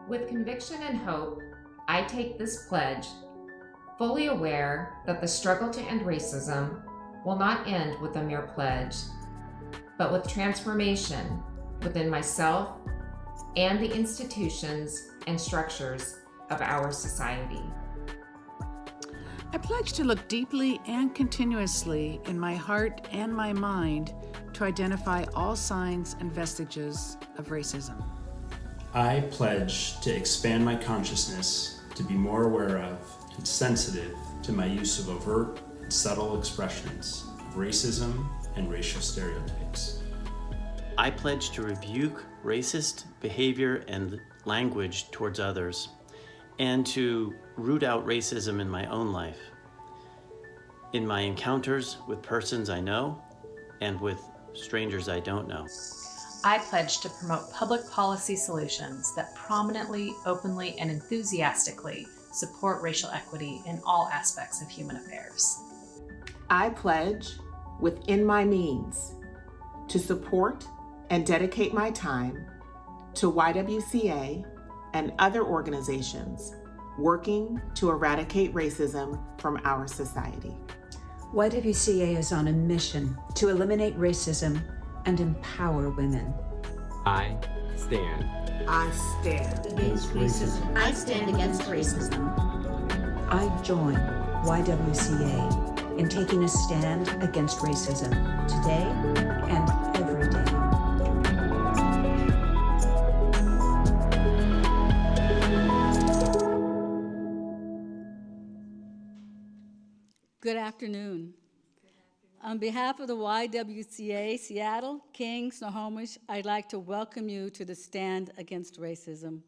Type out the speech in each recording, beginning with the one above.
With conviction and hope, I take this pledge, fully aware that the struggle to end racism will not end with a mere pledge, but with transformation within myself and the institutions and structures of our society. I pledge to look deeply and continuously in my heart and my mind to identify all signs and vestiges of racism. I pledge to expand my consciousness to be more aware of and sensitive to my use of overt and subtle expressions of racism and racial stereotypes. I pledge to rebuke racist behavior and language towards others, and to root out racism in my own life, in my encounters with persons I know and with strangers I don't know. I pledge to promote public policy solutions that prominently, openly, and enthusiastically support racial equity in all aspects of human affairs. I pledge, within my means, to support and dedicate my time to YWCA and other organizations working to eradicate racism from our society. YWCA is on a mission to eliminate racism and empower women. I stand. I stand against racism. I stand against racism. I join YWCA in taking a stand against racism today and every day. Good afternoon. On behalf of the YWCA Seattle, King, Snohomish, I'd like to welcome you to the Stand Against Racism.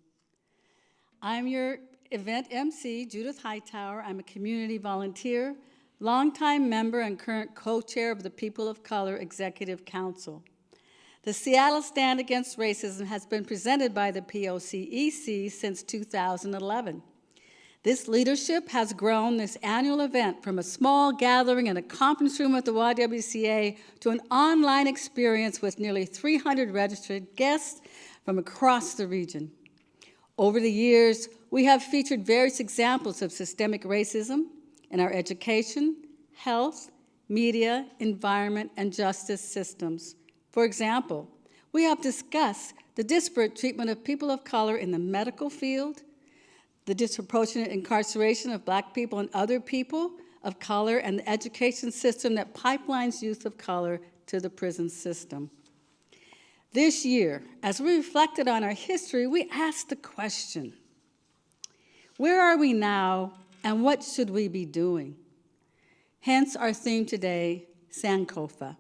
I'm your event MC, Judith Hightower. I'm a community volunteer, longtime member and current co-chair of the People of Color Executive Council. The Seattle Stand Against Racism has been presented by the POCEC since 2011. This leadership has grown this annual event from a small gathering in a conference room at the YWCA to an online experience with nearly 300 registered guests from across the region. Over the years, we have featured various examples of systemic racism in our education, health, media, environment, and justice systems. For example, we have discussed the disparate treatment of people of color in the medical field, the disproportionate incarceration of Black people and other people of color, and the education system that pipelines youth of color to the prison system. This year, as we reflected on our history, we asked the question, where are we now and what should we be doing? Hence our theme today, Sankofa.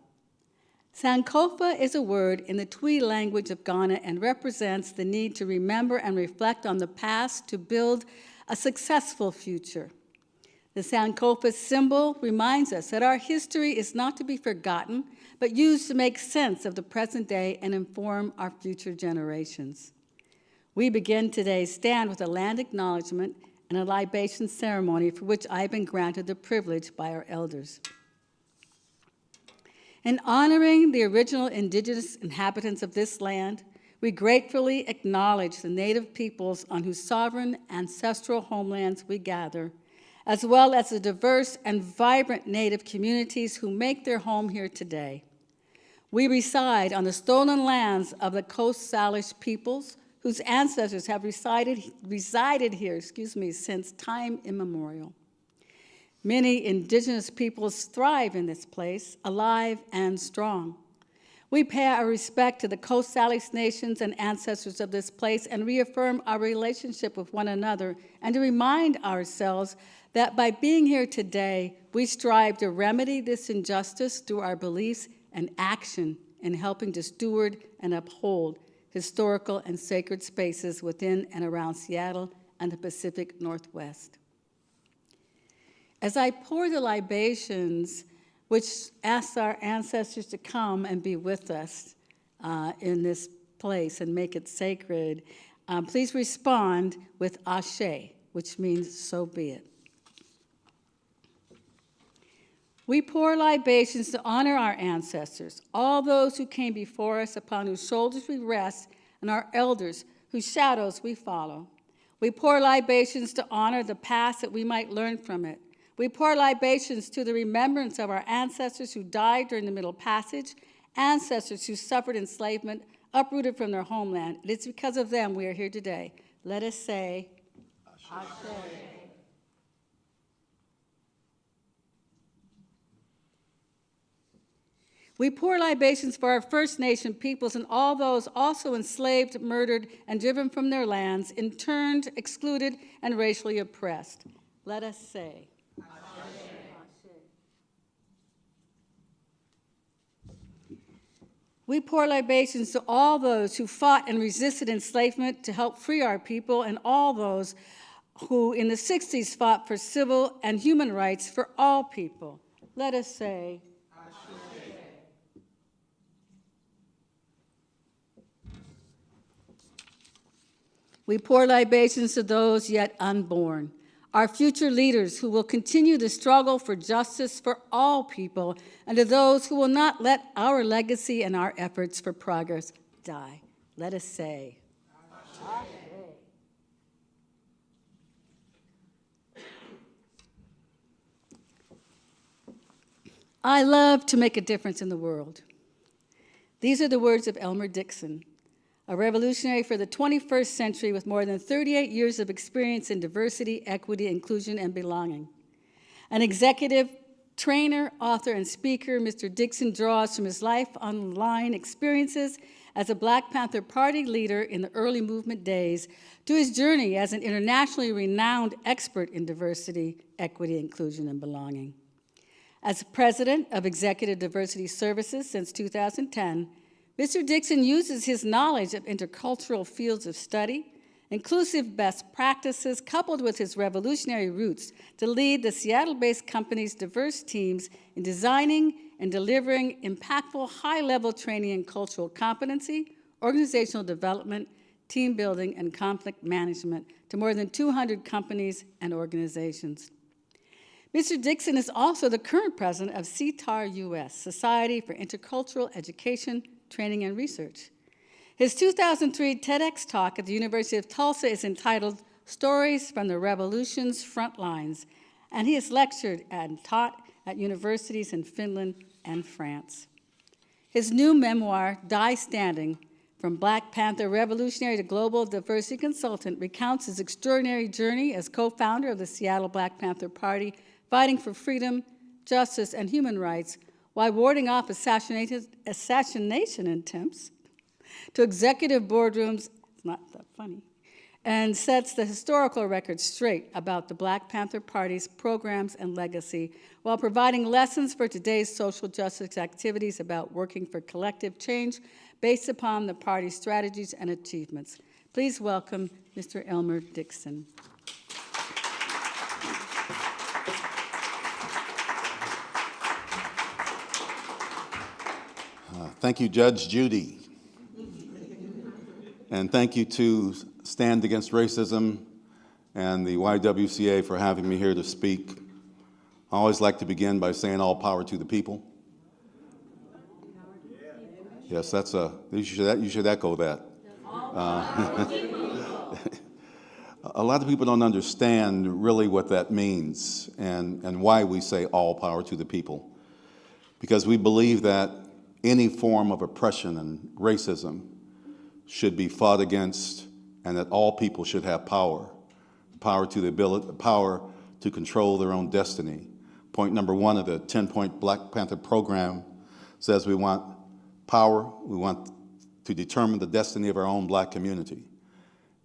Sankofa is a word in the Twi language of Ghana and represents the need to remember and reflect on the past to build a successful future. The Sankofa symbol reminds us that our history is not to be forgotten, but used to make sense of the present day and inform our future generations. We begin today's stand with a land acknowledgement and a libation ceremony for which I've been granted the privilege by our elders. In honoring the original indigenous inhabitants of this land, we gratefully acknowledge the Native peoples on whose sovereign ancestral homelands we gather, as well as the diverse and vibrant Native communities who make their home here today. We reside on the stolen lands of the Coast Salish peoples, whose ancestors have resided here since time immemorial. Many indigenous peoples thrive in this place, alive and strong. We pay our respect to the Coast Salish nations and ancestors of this place and reaffirm our relationship with one another and to remind ourselves that by being here today, we strive to remedy this injustice through our beliefs and action in helping to steward and uphold historical and sacred spaces within and around Seattle and the Pacific Northwest. As I pour the libations, which asks our ancestors to come and be with us in this place and make it sacred, please respond with Ashe, which means so be it. We pour libations to honor our ancestors, all those who came before us, upon whose shoulders we rest, and our elders whose shadows we follow. We pour libations to honor the past that we might learn from it. We pour libations to the remembrance of our ancestors who died during the Middle Passage, ancestors who suffered enslavement, uprooted from their homeland. It is because of them we are here today. Let us say, Ashe. We pour libations for our First Nation peoples and all those also enslaved, murdered, and driven from their lands, interned, excluded, and racially oppressed. Let us say, Ashe. We pour libations to all those who fought and resisted enslavement to help free our people, and all those who in the 60s fought for civil and human rights for all people. Let us say, we pour libations to those yet unborn, our future leaders who will continue the struggle for justice for all people, and to those who will not let our legacy and our efforts for progress die. Let us say, Ashe. I love to make a difference in the world. These are the words of Elmer Dixon, a revolutionary for the 21st century with more than 38 years of experience in diversity, equity, inclusion, and belonging. An executive, trainer, author, and speaker, Mr. Dixon draws from his life online experiences as a Black Panther Party leader in the early movement days to his journey as an internationally renowned expert in diversity, equity, inclusion, and belonging. As president of Executive Diversity Services since 2010, Mr. Dixon uses his knowledge of intercultural fields of study, inclusive best practices, coupled with his revolutionary roots to lead the Seattle-based company's diverse teams in designing and delivering impactful high-level training in cultural competency, organizational development, team building, and conflict management to more than 200 companies and organizations. Mr. Dixon is also the current president of CTAR US, Society for Intercultural Education, Training, and Research. His 2003 TEDx talk at the University of Tulsa is entitled Stories from the Revolution's Front Lines, and he has lectured and taught at universities in Finland and France. His new memoir, Die Standing, From Black Panther Revolutionary to Global Diversity Consultant, recounts his extraordinary journey as co-founder of the Seattle Black Panther Party, fighting for freedom, justice, and human rights, while warding off assassination attempts to executive boardrooms, it's not that funny, and sets the historical record straight about the Black Panther Party's programs and legacy, while providing lessons for today's social justice activities about working for collective change based upon the party's strategies and achievements. Please welcome Mr. Elmer Dixon. Thank you, Judge Judy. And thank you to Stand Against Racism and the YWCA for having me here to speak. I always like to begin by saying all power to the people. Yes, that's you should echo that. A lot of people don't understand really what that means and why we say all power to the people. Because we believe that any form of oppression and racism should be fought against, and that all people should have power to control their own destiny. Point number one of the 10-point Black Panther program says we want power, we want to determine the destiny of our own Black community.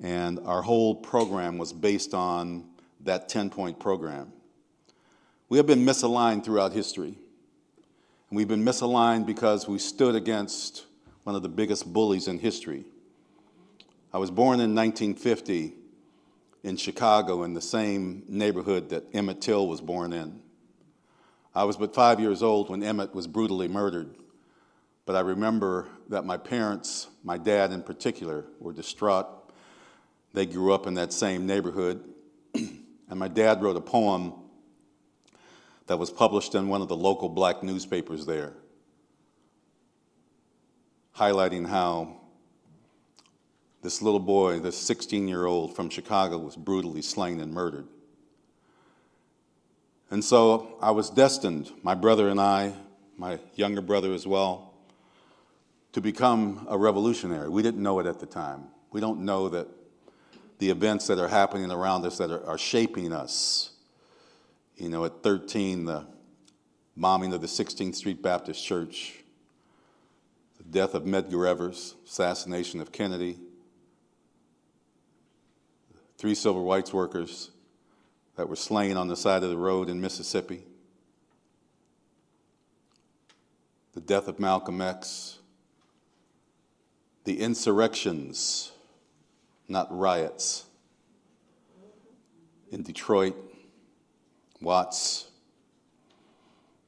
And our whole program was based on that 10-point program. We have been misaligned throughout history. And we've been misaligned because we stood against one of the biggest bullies in history. I was born in 1950 in Chicago, in the same neighborhood that Emmett Till was born in. I was but 5 years old when Emmett was brutally murdered, but I remember that my parents, my dad in particular, were distraught. They grew up in that same neighborhood, and my dad wrote a poem that was published in one of the local Black newspapers there, this little boy, this 16-year-old from Chicago, was brutally slain and murdered. And so I was destined, my brother and I, my younger brother as well, to become a revolutionary. We didn't know it at the time. We don't know that the events that are happening around us that are shaping us. You know, at 13, the bombing of the 16th Street Baptist Church, the death of Medgar Evers, assassination of Kennedy, 3 civil rights workers that were slain on the side of the road in Mississippi, the death of Malcolm X, the insurrections, not riots, in Detroit, Watts.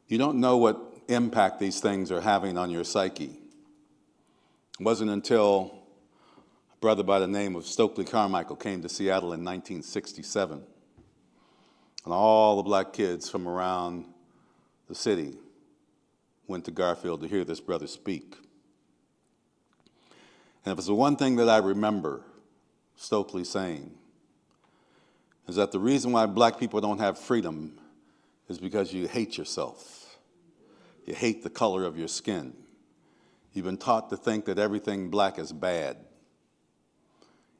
You don't know what impact these things are having on your psyche. It wasn't until a brother by the name of Stokely Carmichael came to Seattle in 1967, and all the black kids from around the city went to Garfield to hear this brother speak. And if it's the one thing that I remember Stokely saying, is that the reason why black people don't have freedom is because you hate yourself. You hate the color of your skin. You've been taught to think that everything black is bad.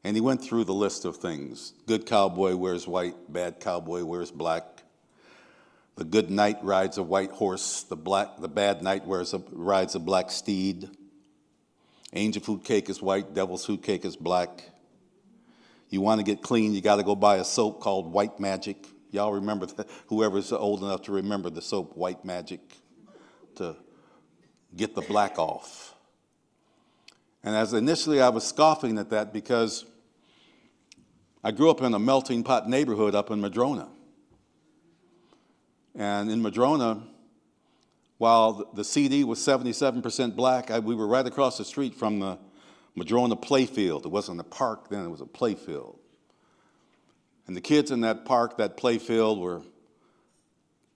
And he went through the list of things. Good cowboy wears white, bad cowboy wears black. The good knight rides a white horse, the bad knight rides a black steed. Angel food cake is white, devil's food cake is black. You want to get clean, you got to go buy a soap called White Magic. Y'all remember that? Whoever's old enough to remember the soap White Magic, to get the black off. And as initially I was scoffing at that because I grew up in a melting pot neighborhood up in Madrona. And in Madrona, while the CD was 77% black, we were right across the street from the Madrona playfield. It wasn't a park then, it was a playfield. And the kids in that park, that playfield, were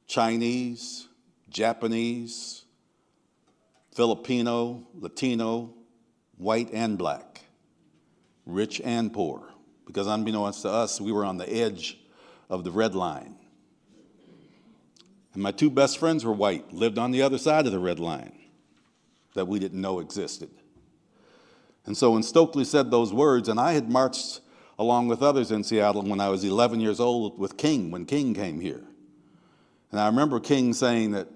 Chinese, Japanese, Filipino, Latino, white and black, rich and poor. Because unbeknownst to us, we were on the edge of the red line. And my 2 best friends were white, lived on the other side of the red line that we didn't know existed. And so when Stokely said those words, and I had marched along with others in Seattle when I was 11 years old with King, when King came here. And I remember King saying that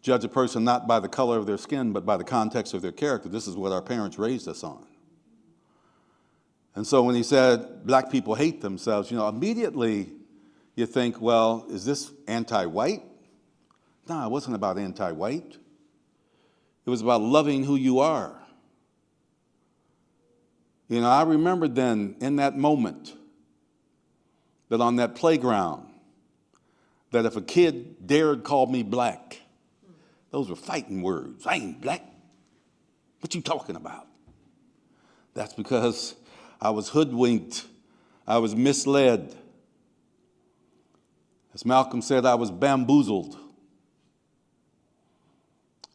judge a person not by the color of their skin, but by the context of their character. This is what our parents raised us on. And so when he said black people hate themselves, you know, immediately you think, well, is this anti-white? No, it wasn't about anti-white. It was about loving who you are. You know, I remember then in that moment that on that playground, that if a kid dared call me black, those were fighting words. I ain't black. What you talking about? That's because I was hoodwinked. I was misled. As Malcolm said, I was bamboozled.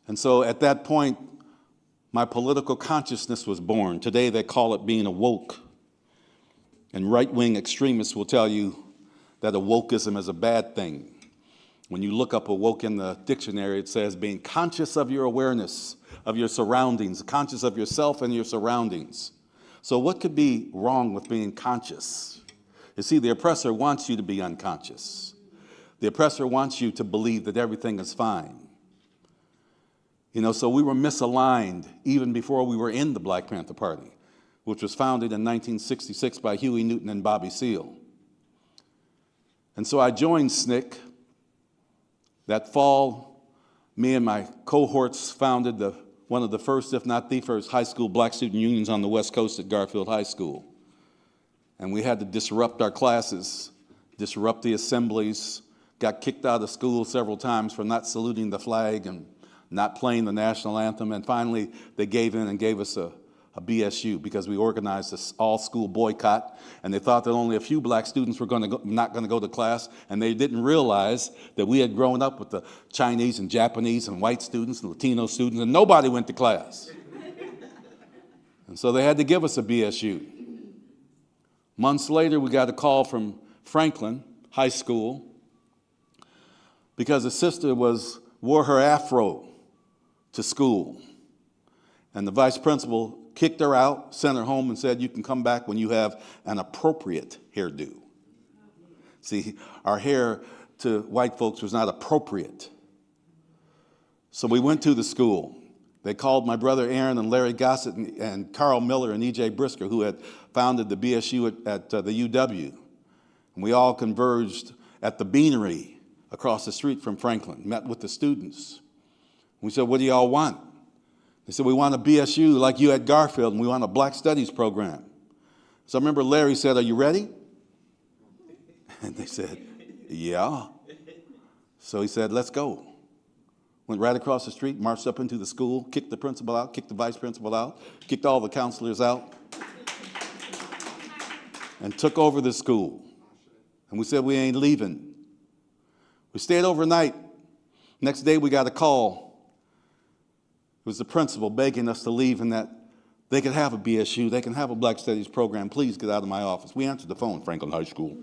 And so at that point, my political consciousness was born. Today they call it being awoke. And right-wing extremists will tell you that awokeism is a bad thing. When you look up awoke in the dictionary, it says being conscious of your awareness, of your surroundings, conscious of yourself and your surroundings. So what could be wrong with being conscious? You see, the oppressor wants you to be unconscious. The oppressor wants you to believe that everything is fine. You know, so we were misaligned even before we were in the Black Panther Party, which was founded in 1966 by Huey Newton and Bobby Seale. And so I joined SNCC. That fall, me and my cohorts founded one of the first, if not the first, high school black student unions on the West Coast at Garfield High School. And we had to disrupt our classes, disrupt the assemblies, got kicked out of school several times for not saluting the flag and not playing the national anthem, and finally they gave in and gave us a BSU because we organized this all-school boycott, and they thought that only a few black students were not going to go to class, and they didn't realize that we had grown up with the Chinese and Japanese and white students and Latino students, and nobody went to class. And so they had to give us a BSU. Months later, we got a call from Franklin High School because a sister wore her afro to school. And the vice principal kicked her out, sent her home, and said, you can come back when you have an appropriate hairdo. See, our hair to white folks was not appropriate. So we went to the school. They called my brother Aaron and Larry Gossett and Carl Miller and E.J. Brisker, who had founded the BSU at the UW. And we all converged at the Beanery across the street from Franklin, met with the students. We said, what do y'all want? They said, we want a BSU like you at Garfield, and we want a Black Studies program. So I remember Larry said, are you ready? And they said, yeah. So he said, let's go. Went right across the street, marched up into the school, kicked the principal out, kicked the vice principal out, kicked all the counselors out, and took over the school. And we said, we ain't leaving. We stayed overnight. Next day, we got a call. It was the principal begging us to leave and that they could have a BSU, they can have a Black Studies program. Please get out of my office. We answered the phone, Franklin High School.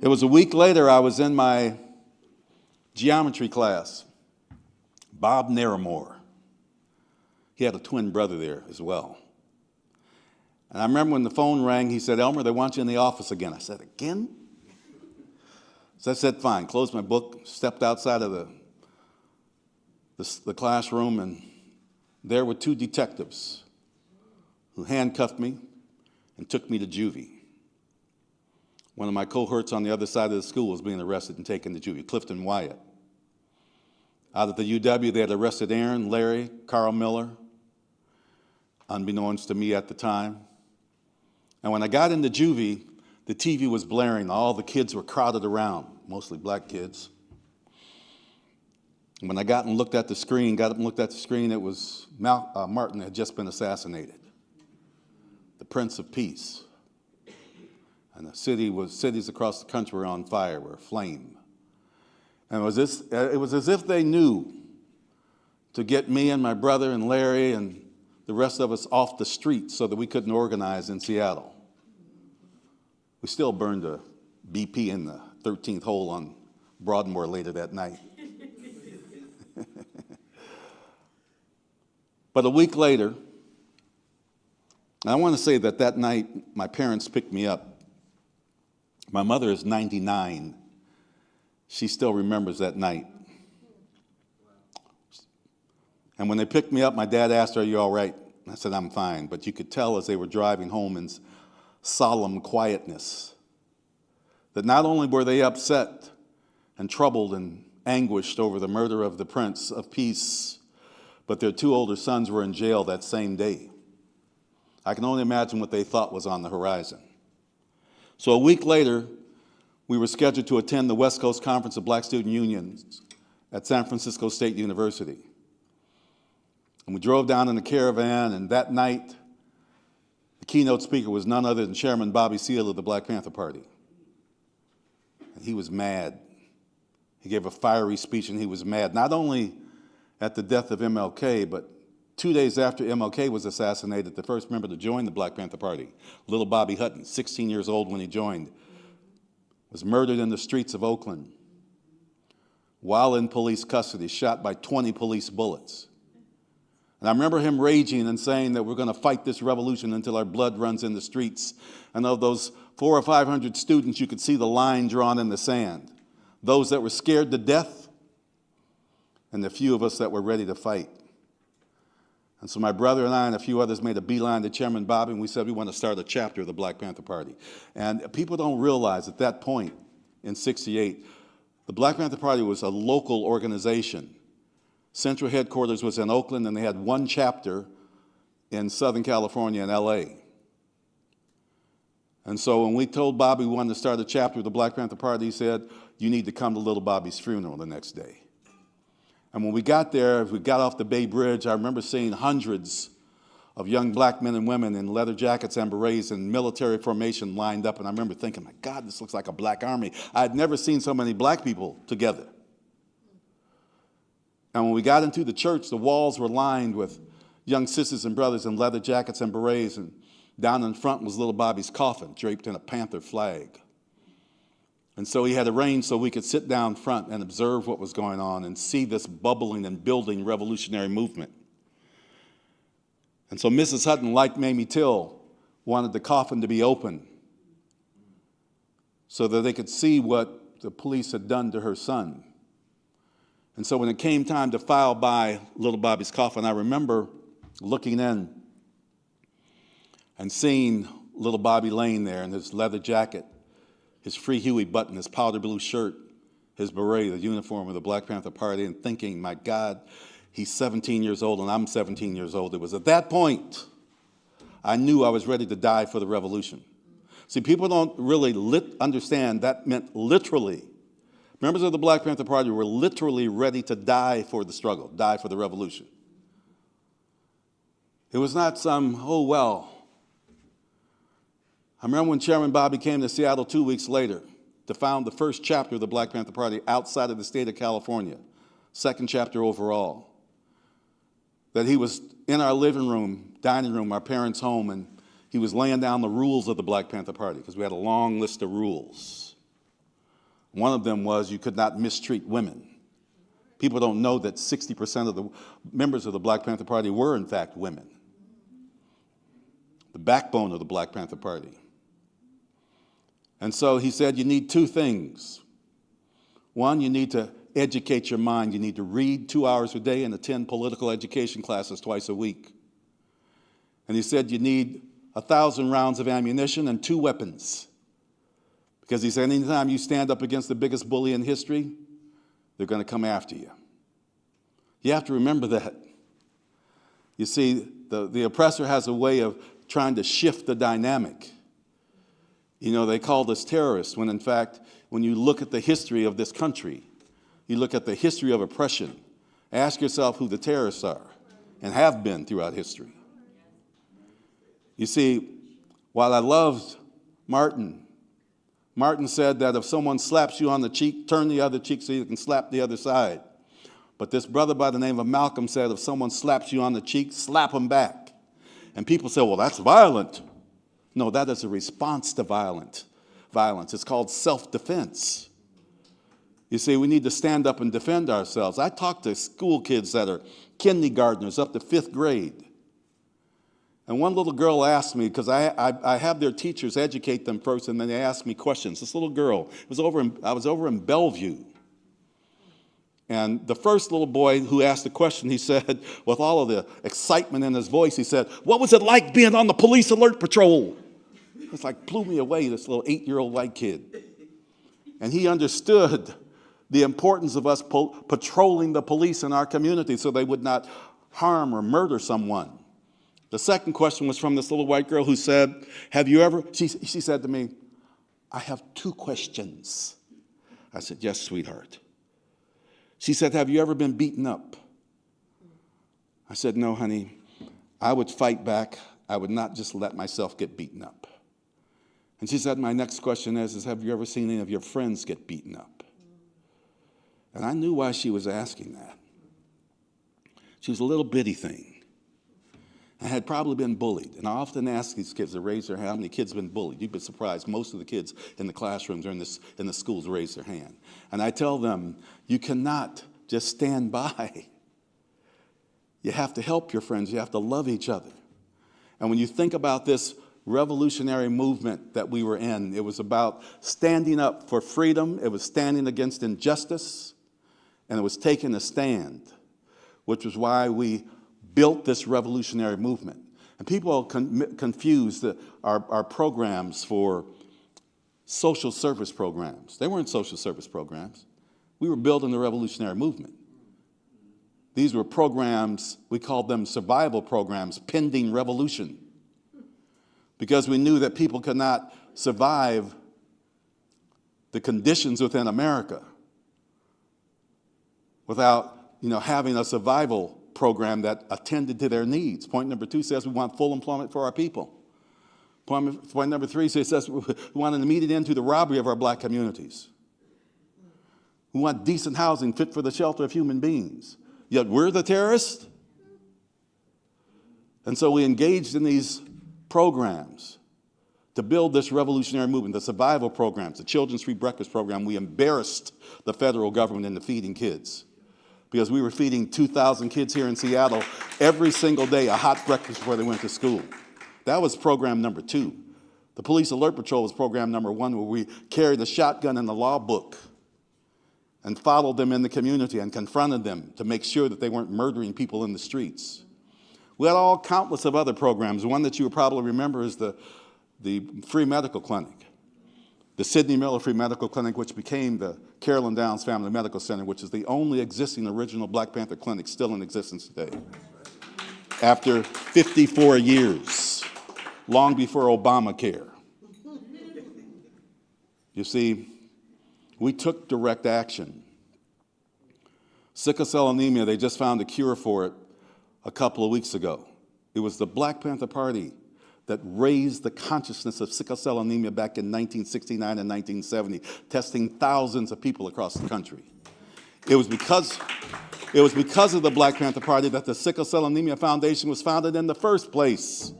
It was a week later, I was in my geometry class. Bob Naramore. He had a twin brother there as well. And I remember when the phone rang, he said, Elmer, they want you in the office again. I said, again? So I said, fine, closed my book, stepped outside of the classroom, and there were two detectives who handcuffed me and took me to juvie. One of my cohorts on the other side of the school was being arrested and taken to juvie, Clifton Wyatt. Out at the UW, they had arrested Aaron, Larry, Carl Miller, unbeknownst to me at the time. And when I got into juvie, the TV was blaring. All the kids were crowded around, mostly black kids. And when I got up and looked at the screen, it was Martin had just been assassinated, the Prince of Peace. And cities across the country were on fire, were aflame. And it was as if they knew to get me and my brother and Larry and the rest of us off the street so that we couldn't organize in Seattle. We still burned a BP in the 13th hole on Broadmoor later that night. But a week later, and I want to say that night my parents picked me up. My mother is 99. She still remembers that night. And when they picked me up, my dad asked her, are you all right? And I said, I'm fine. But you could tell as they were driving home in solemn quietness that not only were they upset and troubled and anguished over the murder of the Prince of Peace, but their two older sons were in jail that same day. I can only imagine what they thought was on the horizon. So a week later, we were scheduled to attend the West Coast Conference of Black Student Unions at San Francisco State University. And we drove down in a caravan, and that night, the keynote speaker was none other than Chairman Bobby Seale of the Black Panther Party. And he was mad. He gave a fiery speech, and he was mad, not only at the death of MLK, but 2 days after MLK was assassinated, the first member to join the Black Panther Party, little Bobby Hutton, 16 years old when he joined, was murdered in the streets of Oakland while in police custody, shot by 20 police bullets. And I remember him raging and saying that we're going to fight this revolution until our blood runs in the streets. And of those 400 or 500 students, you could see the line drawn in the sand. Those that were scared to death and the few of us that were ready to fight. And so my brother and I and a few others made a beeline to Chairman Bobby, and we said we want to start a chapter of the Black Panther Party. And people don't realize at that point in '68, the Black Panther Party was a local organization. Central headquarters was in Oakland, and they had one chapter in Southern California and LA. And so when we told Bobby we wanted to start a chapter of the Black Panther Party, he said, you need to come to little Bobby's funeral the next day. And when we got there, as we got off the Bay Bridge, I remember seeing hundreds of young black men and women in leather jackets and berets and military formation lined up. And I remember thinking, my God, this looks like a black army. I had never seen so many black people together. And when we got into the church, the walls were lined with young sisters and brothers in leather jackets and berets, and down in front was little Bobby's coffin draped in a Panther flag. And so he had arranged so we could sit down front and observe what was going on and see this bubbling and building revolutionary movement. And so Mrs. Hutton, like Mamie Till, wanted the coffin to be open so that they could see what the police had done to her son. And so when it came time to file by little Bobby's coffin, I remember looking in and seeing little Bobby laying there in his leather jacket, his Free Huey button, his powder blue shirt, his beret, the uniform of the Black Panther Party, and thinking, my God, he's 17 years old and I'm 17 years old. It was at that point I knew I was ready to die for the revolution. See, people don't really understand that meant literally. Members of the Black Panther Party were literally ready to die for the struggle, die for the revolution. It was not some, oh, well. I remember when Chairman Bobby came to Seattle 2 weeks later to found the first chapter of the Black Panther Party outside of the state of California, second chapter overall, that he was in our living room, dining room, our parents' home, and he was laying down the rules of the Black Panther Party because we had a long list of rules. One of them was you could not mistreat women. People don't know that 60% of the members of the Black Panther Party were, in fact, women. The backbone of the Black Panther Party. And so he said, you need two things. One, you need to educate your mind. You need to read 2 hours a day and attend political education classes twice a week. And he said, you need 1,000 rounds of ammunition and 2 weapons. Because he said, anytime you stand up against the biggest bully in history, they're going to come after you. You have to remember that. You see, the oppressor has a way of trying to shift the dynamic. You know, they called us terrorists when, in fact, when you look at the history of this country, you look at the history of oppression, ask yourself who the terrorists are and have been throughout history. You see, while I loved Martin said that if someone slaps you on the cheek, turn the other cheek so you can slap the other side. But this brother by the name of Malcolm said if someone slaps you on the cheek, slap them back. And people say, well, that's violent. No, that is a response to violence. It's called self-defense. You see, we need to stand up and defend ourselves. I talk to school kids that are kindergartners up to 5th grade. And one little girl asked me, because I have their teachers educate them first, and then they ask me questions. This little girl, I was over in Bellevue. And the first little boy who asked the question, he said, with all of the excitement in his voice, he said, what was it like being on the police alert patrol? It's like blew me away, this little 8-year-old white kid. And he understood the importance of us patrolling the police in our community so they would not harm or murder someone. The second question was from this little white girl who said, have you ever, she said to me, I have 2 questions. I said, yes, sweetheart. She said, have you ever been beaten up? I said, no, honey. I would fight back. I would not just let myself get beaten up. And she said, my next question is have you ever seen any of your friends get beaten up? And I knew why she was asking that. She was a little bitty thing. I had probably been bullied. And I often ask these kids to raise their hand. How many kids have been bullied? You'd be surprised. Most of the kids in the classrooms or in the schools raise their hand. And I tell them, you cannot just stand by. You have to help your friends. You have to love each other. And when you think about this revolutionary movement that we were in, it was about standing up for freedom. It was standing against injustice. And it was taking a stand, which was why we built this revolutionary movement. And people confuse our programs for social service programs. They weren't social service programs. We were building the revolutionary movement. These were programs, we called them survival programs, pending revolution. Because we knew that people could not survive the conditions within America without, having a survival program that attended to their needs. Point number 2 says we want full employment for our people. Point number 3 says we want an immediate end to the robbery of our black communities. We want decent housing fit for the shelter of human beings. Yet we're the terrorists? And so we engaged in these programs to build this revolutionary movement, the survival programs, the Children's Free Breakfast Program. We embarrassed the federal government into feeding kids because we were feeding 2,000 kids here in Seattle every single day a hot breakfast before they went to school. That was program number 2. The Police Alert Patrol was program number 1, where we carried a shotgun and a law book and followed them in the community and confronted them to make sure that they weren't murdering people in the streets. We had all countless of other programs. One that you would probably remember is the free medical clinic, the Sidney Miller Free Medical Clinic, which became the Carolyn Downs Family Medical Center, which is the only existing original Black Panther clinic still in existence today. After 54 years, long before Obamacare. You see, we took direct action. Sickle cell anemia, they just found a cure for it a couple of weeks ago. It was the Black Panther Party that raised the consciousness of sickle cell anemia back in 1969 and 1970, testing thousands of people across the country. It was because of the Black Panther Party that the Sickle Cell Anemia Foundation was founded in the first place.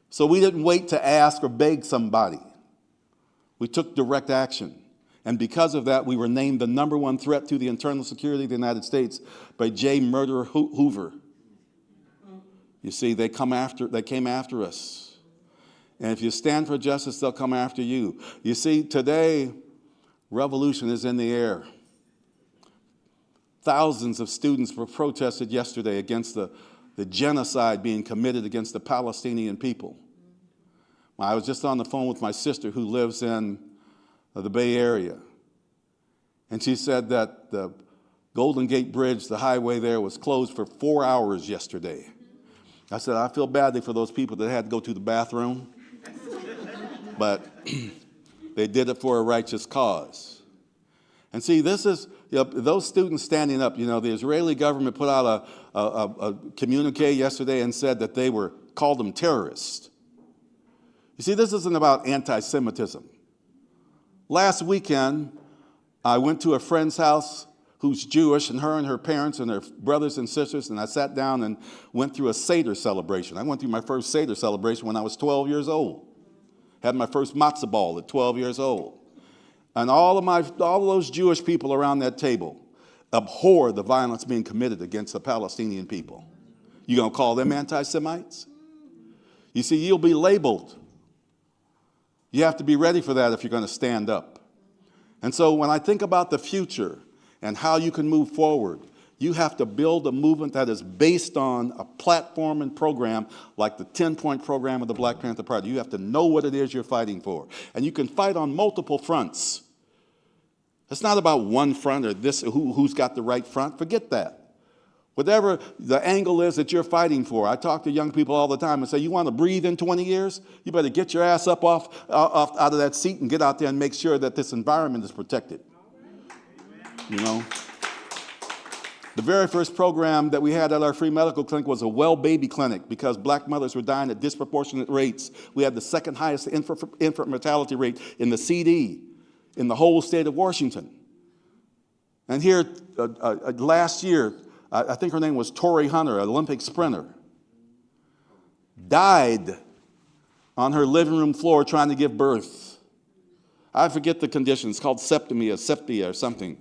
So we didn't wait to ask or beg somebody. We took direct action. And because of that, we were named the #1 threat to the internal security of the United States by J. Murderer Hoover. You see, they came after us. And if you stand for justice, they'll come after you. You see, today, revolution is in the air. Thousands of students were protested yesterday against the genocide being committed against the Palestinian people. I was just on the phone with my sister who lives in the Bay Area. And she said that the Golden Gate Bridge, the highway there, was closed for 4 hours yesterday. I said, I feel badly for those people that had to go to the bathroom, but they did it for a righteous cause. And see, this is, those students standing up, the Israeli government put out a communique yesterday and said that they called them terrorists. You see, this isn't about anti-Semitism. Last weekend, I went to a friend's house who's Jewish, and her parents and her brothers and sisters, and I sat down and went through a Seder celebration. I went through my first Seder celebration when I was 12 years old. Had my first matzah ball at 12 years old. And all of those Jewish people around that table abhor the violence being committed against the Palestinian people. You gonna call them anti-Semites? You see, you'll be labeled. You have to be ready for that if you're gonna stand up. And so when I think about the future and how you can move forward, you have to build a movement that is based on a platform and program like the 10-point program of the Black Panther Party. You have to know what it is you're fighting for. And you can fight on multiple fronts. It's not about one front or who's got the right front. Forget that. Whatever the angle is that you're fighting for. I talk to young people all the time and say, you want to breathe in 20 years? You better get your ass up out of that seat and get out there and make sure that this environment is protected. The very first program that we had at our free medical clinic was a well baby clinic because black mothers were dying at disproportionate rates. We had the second highest infant mortality rate in the CD in the whole state of Washington. And here, last year, I think her name was Tori Hunter, an Olympic sprinter, died on her living room floor trying to give birth. I forget the condition. It's called septia or something.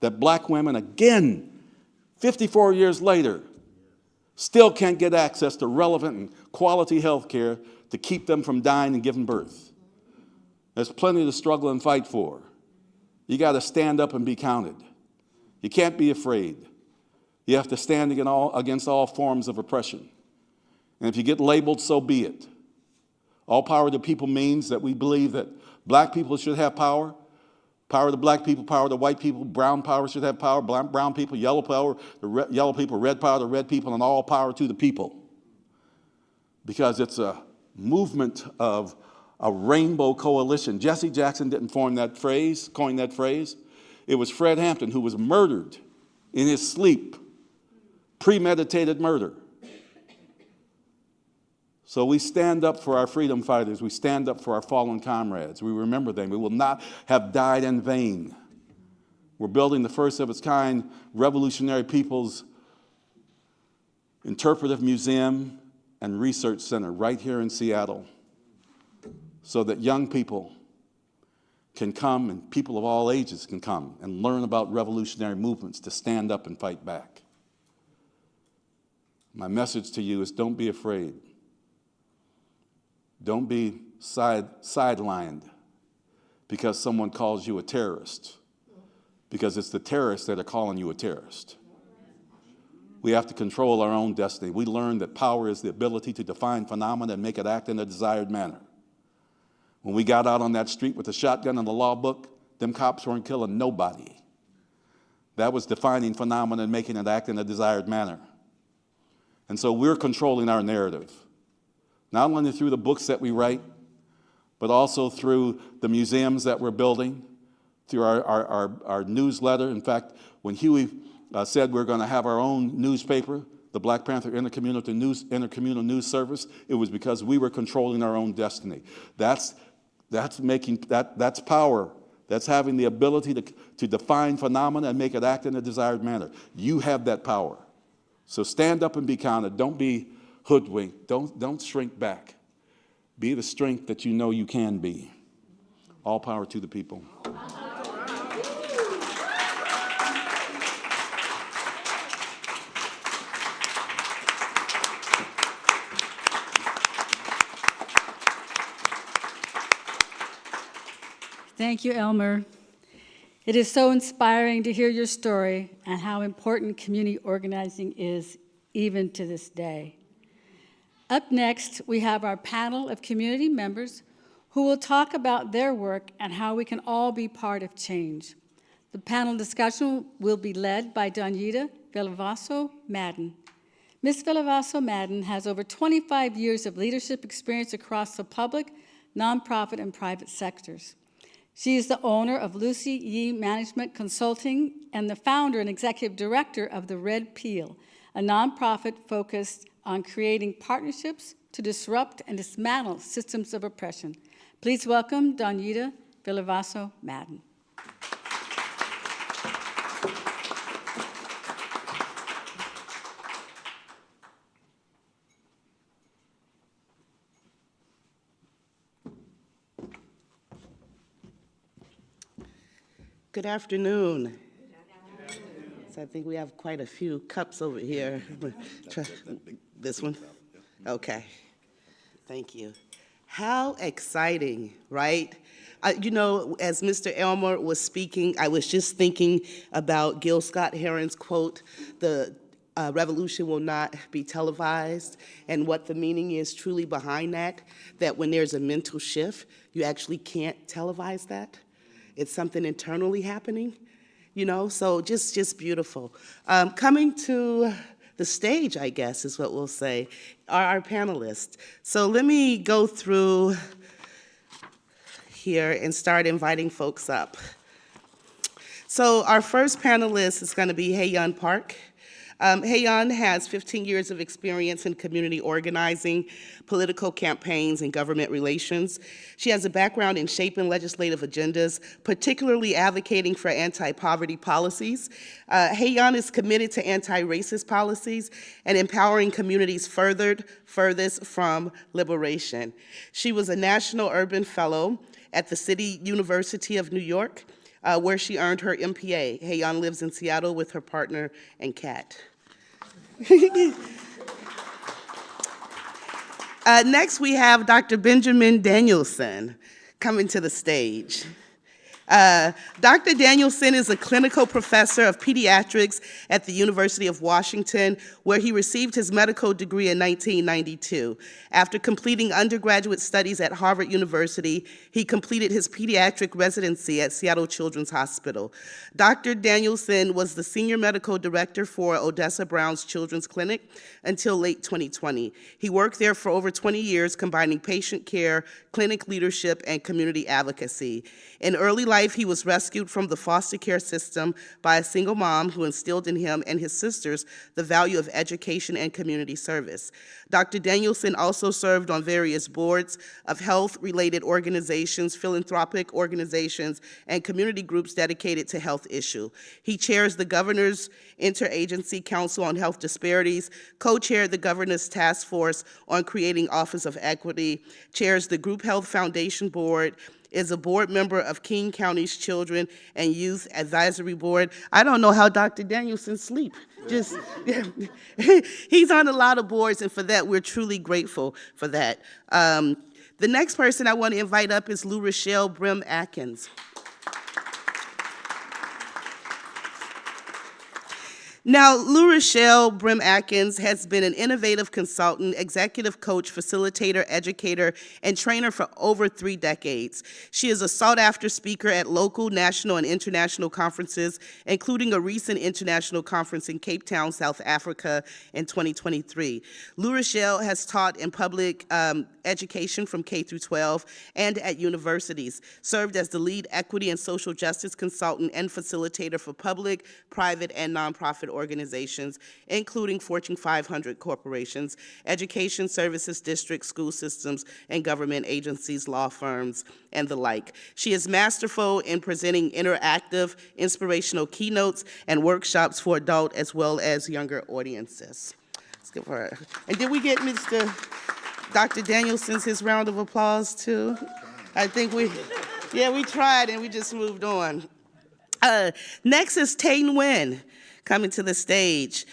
That black women, again, 54 years later, still can't get access to relevant and quality health care to keep them from dying and giving birth. There's plenty to struggle and fight for. You got to stand up and be counted. You can't be afraid. You have to stand against all forms of oppression. And if you get labeled, so be it. All power to people means that we believe that black people should have power. Power to black people, power to white people, brown power should have power, brown people, yellow power, yellow people, red power to red people, and all power to the people. Because it's a movement of a rainbow coalition. Jesse Jackson didn't coin that phrase. It was Fred Hampton who was murdered in his sleep, premeditated murder. So we stand up for our freedom fighters. We stand up for our fallen comrades. We remember them. We will not have died in vain. We're building the first of its kind revolutionary people's interpretive museum and research center right here in Seattle so that young people can come and people of all ages can come and learn about revolutionary movements to stand up and fight back. My message to you is don't be afraid. Don't be sidelined because someone calls you a terrorist, because it's the terrorists that are calling you a terrorist. We have to control our own destiny. We learned that power is the ability to define phenomena and make it act in a desired manner. When we got out on that street with the shotgun and the law book, them cops weren't killing nobody. That was defining phenomena and making it act in a desired manner. And so we're controlling our narrative, not only through the books that we write, but also through the museums that we're building, through our newsletter. In fact, when Huey said we're going to have our own newspaper, the Black Panther Intercommunal News Service, it was because we were controlling our own destiny. That's power. That's having the ability to define phenomena and make it act in a desired manner. You have that power. So stand up and be counted. Don't be hoodwinked. Don't shrink back. Be the strength that you know you can be. All power to the people. Thank you, Elmer. It is so inspiring to hear your story and how important community organizing is even to this day. Up next, we have our panel of community members who will talk about their work and how we can all be part of change. The panel discussion will be led by DonYeta Villavaso-Madden. Ms. Villavaso-Madden has over 25 years of leadership experience across the public, nonprofit, and private sectors. She is the owner of Lucy Yee Management Consulting and the founder and executive director of The Red Peel, a nonprofit focused on creating partnerships to disrupt and dismantle systems of oppression. Please welcome DonYeta Villavaso-Madden. Good afternoon. So I think we have quite a few cups over here. This one? Okay. Thank you. How exciting, right? You know, as Mr. Elmer was speaking, I was just thinking about Gil Scott-Heron's quote, the revolution will not be televised, and what the meaning is truly behind that when there's a mental shift, you actually can't televise that. It's something internally happening, you know, so just beautiful. Coming to the stage, I guess, is what we'll say, are our panelists. So let me go through here and start inviting folks up. So our first panelist is going to be Hyeeun Park. Hyeeun has 15 years of experience in community organizing, political campaigns, and government relations. She has a background in shaping legislative agendas, particularly advocating for anti-poverty policies. Hyeeun is committed to anti-racist policies and empowering communities furthest from liberation. She was a National Urban Fellow at the City University of New York, where she earned her MPA. Hyeeun lives in Seattle with her partner and cat. Next, we have Dr. Benjamin Danielson coming to the stage. Dr. Danielson is a clinical professor of pediatrics at the University of Washington, where he received his medical degree in 1992. After completing undergraduate studies at Harvard University, he completed his pediatric residency at Seattle Children's Hospital. Dr. Danielson was the senior medical director for Odessa Brown's Children's Clinic until late 2020. He worked there for over 20 years, combining patient care, clinic leadership, and community advocacy. In early life life, he was rescued from the foster care system by a single mom who instilled in him and his sisters the value of education and community service. Dr. Danielson also served on various boards of health-related organizations, philanthropic organizations, and community groups dedicated to health issues. He chairs the Governor's Interagency Council on Health Disparities, co-chaired the Governor's Task Force on Creating Office of Equity, chairs the Group Health Foundation Board, is a board member of King County's Children and Youth Advisory Board. I don't know how Dr. Danielson sleep. Just, he's on a lot of boards, and for that, we're truly grateful for that. The next person I want to invite up is LueRachelle Brim-Atkins. Now, LueRachelle Brim-Atkins has been an innovative consultant, executive coach, facilitator, educator, and trainer for over 3 decades. She is a sought-after speaker at local, national, and international conferences, including a recent international conference in Cape Town, South Africa in 2023. LueRachelle has taught in public education from K through 12 and at universities, served as the lead equity and social justice consultant and facilitator for public, private, and nonprofit organizations, including Fortune 500 corporations, education services districts, school systems, and government agencies, law firms, and the like. She is masterful in presenting interactive, inspirational keynotes and workshops for adult as well as younger audiences. Let's give her. And did we get Dr. Danielson's his round of applause too? I think we tried and we just moved on. Next is Tay Nguyen coming to the stage.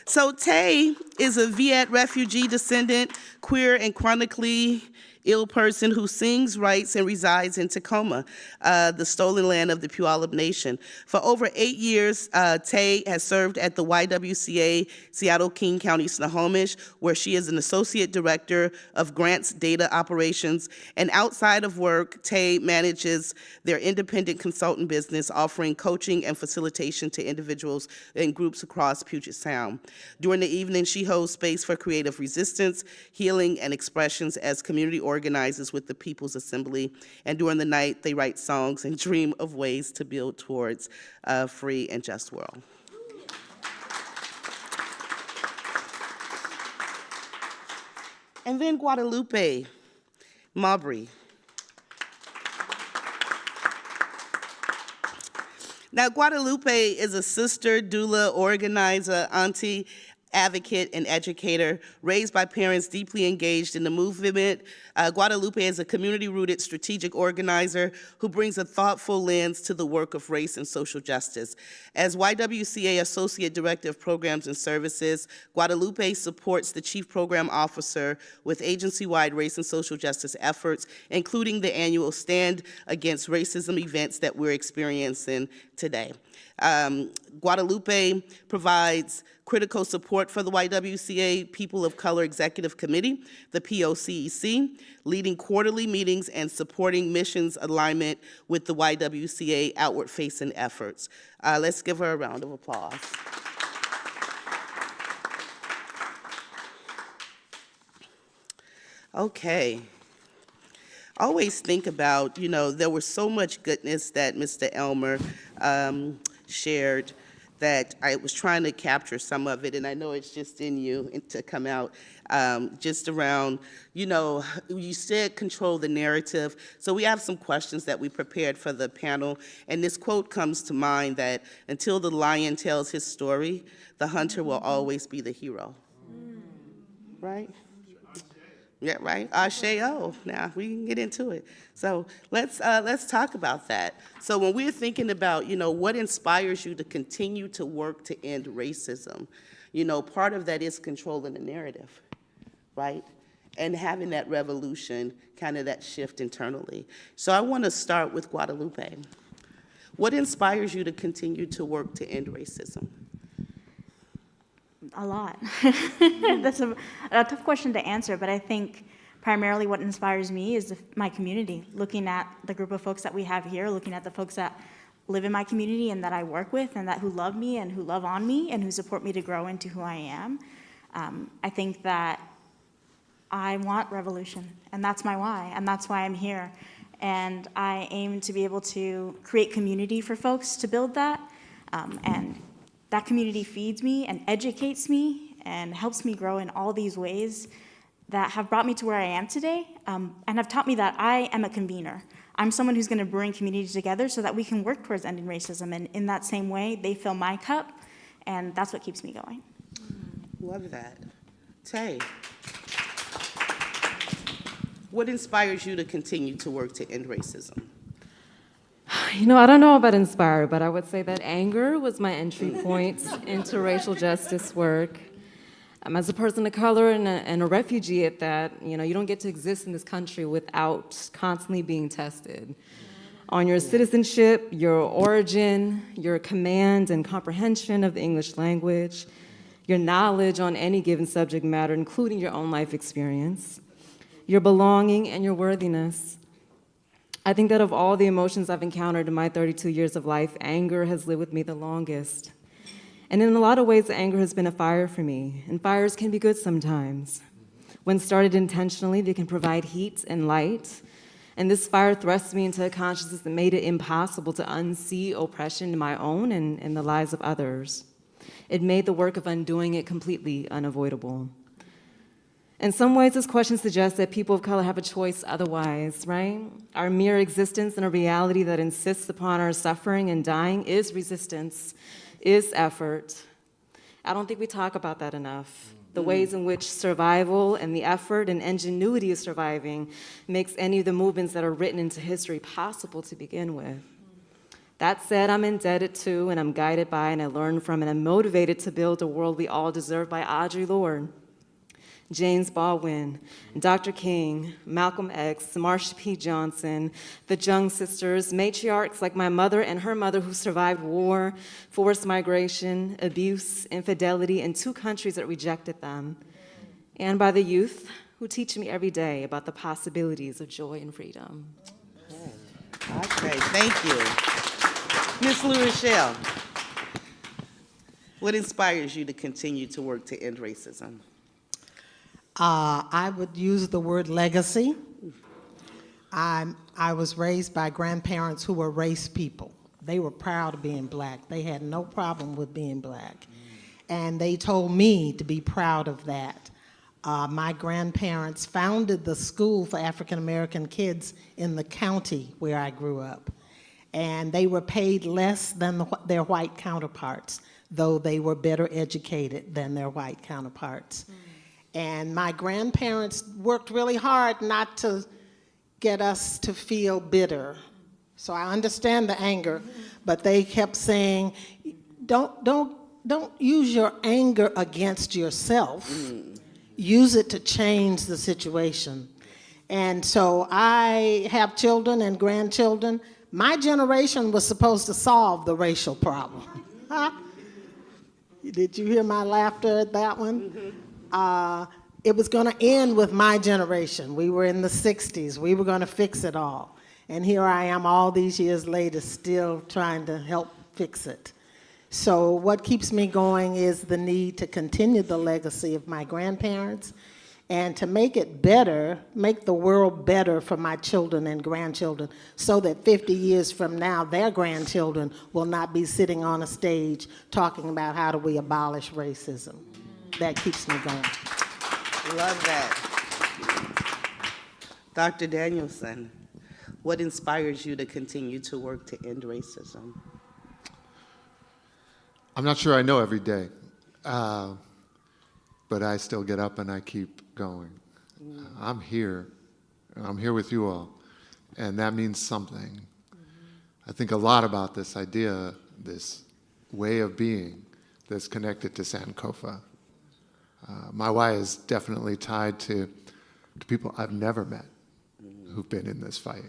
So Tay is a Viet refugee descendant, queer and chronically ill person who sings, writes, and resides in Tacoma, the stolen land of the Puyallup Nation. For over 8 years, Tay has served at the YWCA Seattle, King County, Snohomish, where she is an associate director of grants data operations. And outside of work, Tay manages their independent consultant business, offering coaching and facilitation to individuals and groups across Puget Sound. During the evening, she holds space for creative resistance, healing, and expressions as community organizes with the People's Assembly, and during the night, they write songs and dream of ways to build towards a free and just world. And then Guadalupe Mabry. Now, Guadalupe is a sister, doula, organizer, auntie, advocate, and educator, raised by parents deeply engaged in the movement. Guadalupe is a community-rooted strategic organizer who brings a thoughtful lens to the work of race and social justice. As YWCA Associate Director of Programs and Services, Guadalupe supports the Chief Program Officer with agency-wide race and social justice efforts, including the annual Stand Against Racism events that we're experiencing today. Guadalupe provides critical support for the YWCA People of Color Executive Committee, the POCEC, leading quarterly meetings and supporting missions alignment with the YWCA outward-facing efforts. Let's give her a round of applause. Okay. Always think about, there was so much goodness that Mr. Elmer shared that I was trying to capture some of it, and I know it's just in you to come out just around, you said control the narrative. So we have some questions that we prepared for the panel, and this quote comes to mind that until the lion tells his story, the hunter will always be the hero. Right? Yeah, right. Asheo. Now we can get into it. So let's talk about that. So when we're thinking about, what inspires you to continue to work to end racism, part of that is controlling the narrative, right? And having that revolution, kind of that shift internally. So I want to start with Guadalupe. What inspires you to continue to work to end racism? A lot. That's a tough question to answer, but I think primarily what inspires me is my community, looking at the group of folks that we have here, looking at the folks that live in my community and that I work with and who love me and who love on me and who support me to grow into who I am. I think that I want revolution, and that's my why, and that's why I'm here. and I aim to be able to create community for folks to build that. And that community feeds me and educates me and helps me grow in all these ways that have brought me to where I am today, and have taught me that I am a convener. I'm someone who's going to bring communities together so that we can work towards ending racism, and in that same way, they fill my cup, and that's what keeps me going. Love that. Tay, what inspires you to continue to work to end racism? You know, I don't know about inspired, but I would say that anger was my entry point into racial justice work. As a person of color and a refugee at that, you know, you don't get to exist in this country without constantly being tested on your citizenship, your origin, your command and comprehension of the English language, your knowledge on any given subject matter, including your own life experience, your belonging and your worthiness. I think that of all the emotions I've encountered in my 32 years of life, anger has lived with me the longest. And in a lot of ways, anger has been a fire for me, and fires can be good sometimes. When started intentionally, they can provide heat and light, and this fire thrust me into a consciousness that made it impossible to unsee oppression in my own and in the lives of others. It made the work of undoing it completely unavoidable. In some ways, this question suggests that people of color have a choice otherwise, right? Our mere existence in a reality that insists upon our suffering and dying is resistance, is effort. I don't think we talk about that enough. The ways in which survival and the effort and ingenuity of surviving makes any of the movements that are written into history possible to begin with. That said, I'm indebted to and I'm guided by and I learn from and I'm motivated to build a world we all deserve by Audre Lorde, James Baldwin, Dr. King, Malcolm X, Marsha P. Johnson, the Jung sisters, matriarchs like my mother and her mother who survived war, forced migration, abuse, infidelity in 2 countries that rejected them, and by the youth who teach me every day about the possibilities of joy and freedom. Okay, thank you. Ms. LueRachelle, what inspires you to continue to work to end racism? I would use the word legacy. I was raised by grandparents who were race people. They were proud of being black. They had no problem with being black. And they told me to be proud of that. My grandparents founded the school for African American kids in the county where I grew up. And they were paid less than their white counterparts, though they were better educated than their white counterparts. And my grandparents worked really hard not to get us to feel bitter. So I understand the anger, but they kept saying, don't use your anger against yourself. Use it to change the situation. And so I have children and grandchildren. My generation was supposed to solve the racial problem. Did you hear my laughter at that one? It was going to end with my generation. We were in the 60s. We were going to fix it all. And here I am all these years later still trying to help fix it. So what keeps me going is the need to continue the legacy of my grandparents and to make it better, make the world better for my children and grandchildren so that 50 years from now, their grandchildren will not be sitting on a stage talking about how do we abolish racism. That keeps me going. Love that. Dr. Danielson, what inspires you to continue to work to end racism? I'm not sure I know every day, but I still get up and I keep going. I'm here with you all, and that means something. I think a lot about this idea, this way of being that's connected to Sankofa. My why is definitely tied to people I've never met who've been in this fight,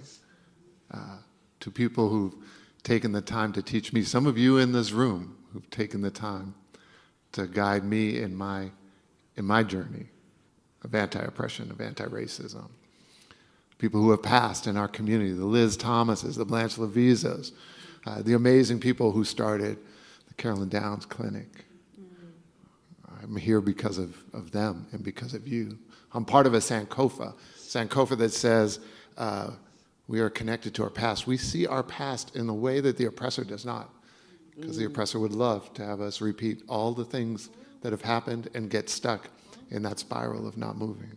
to people who've taken the time to teach me, some of you in this room who've taken the time to guide me in my journey of anti-oppression, of anti-racism. People who have passed in our community, the Liz Thomases, the Blanche Levisos, the amazing people who started the Carolyn Downs Clinic. I'm here because of them and because of you. I'm part of a Sankofa that says We are connected to our past. We see our past in the way that the oppressor does not, because the oppressor would love to have us repeat all the things that have happened and get stuck in that spiral of not moving.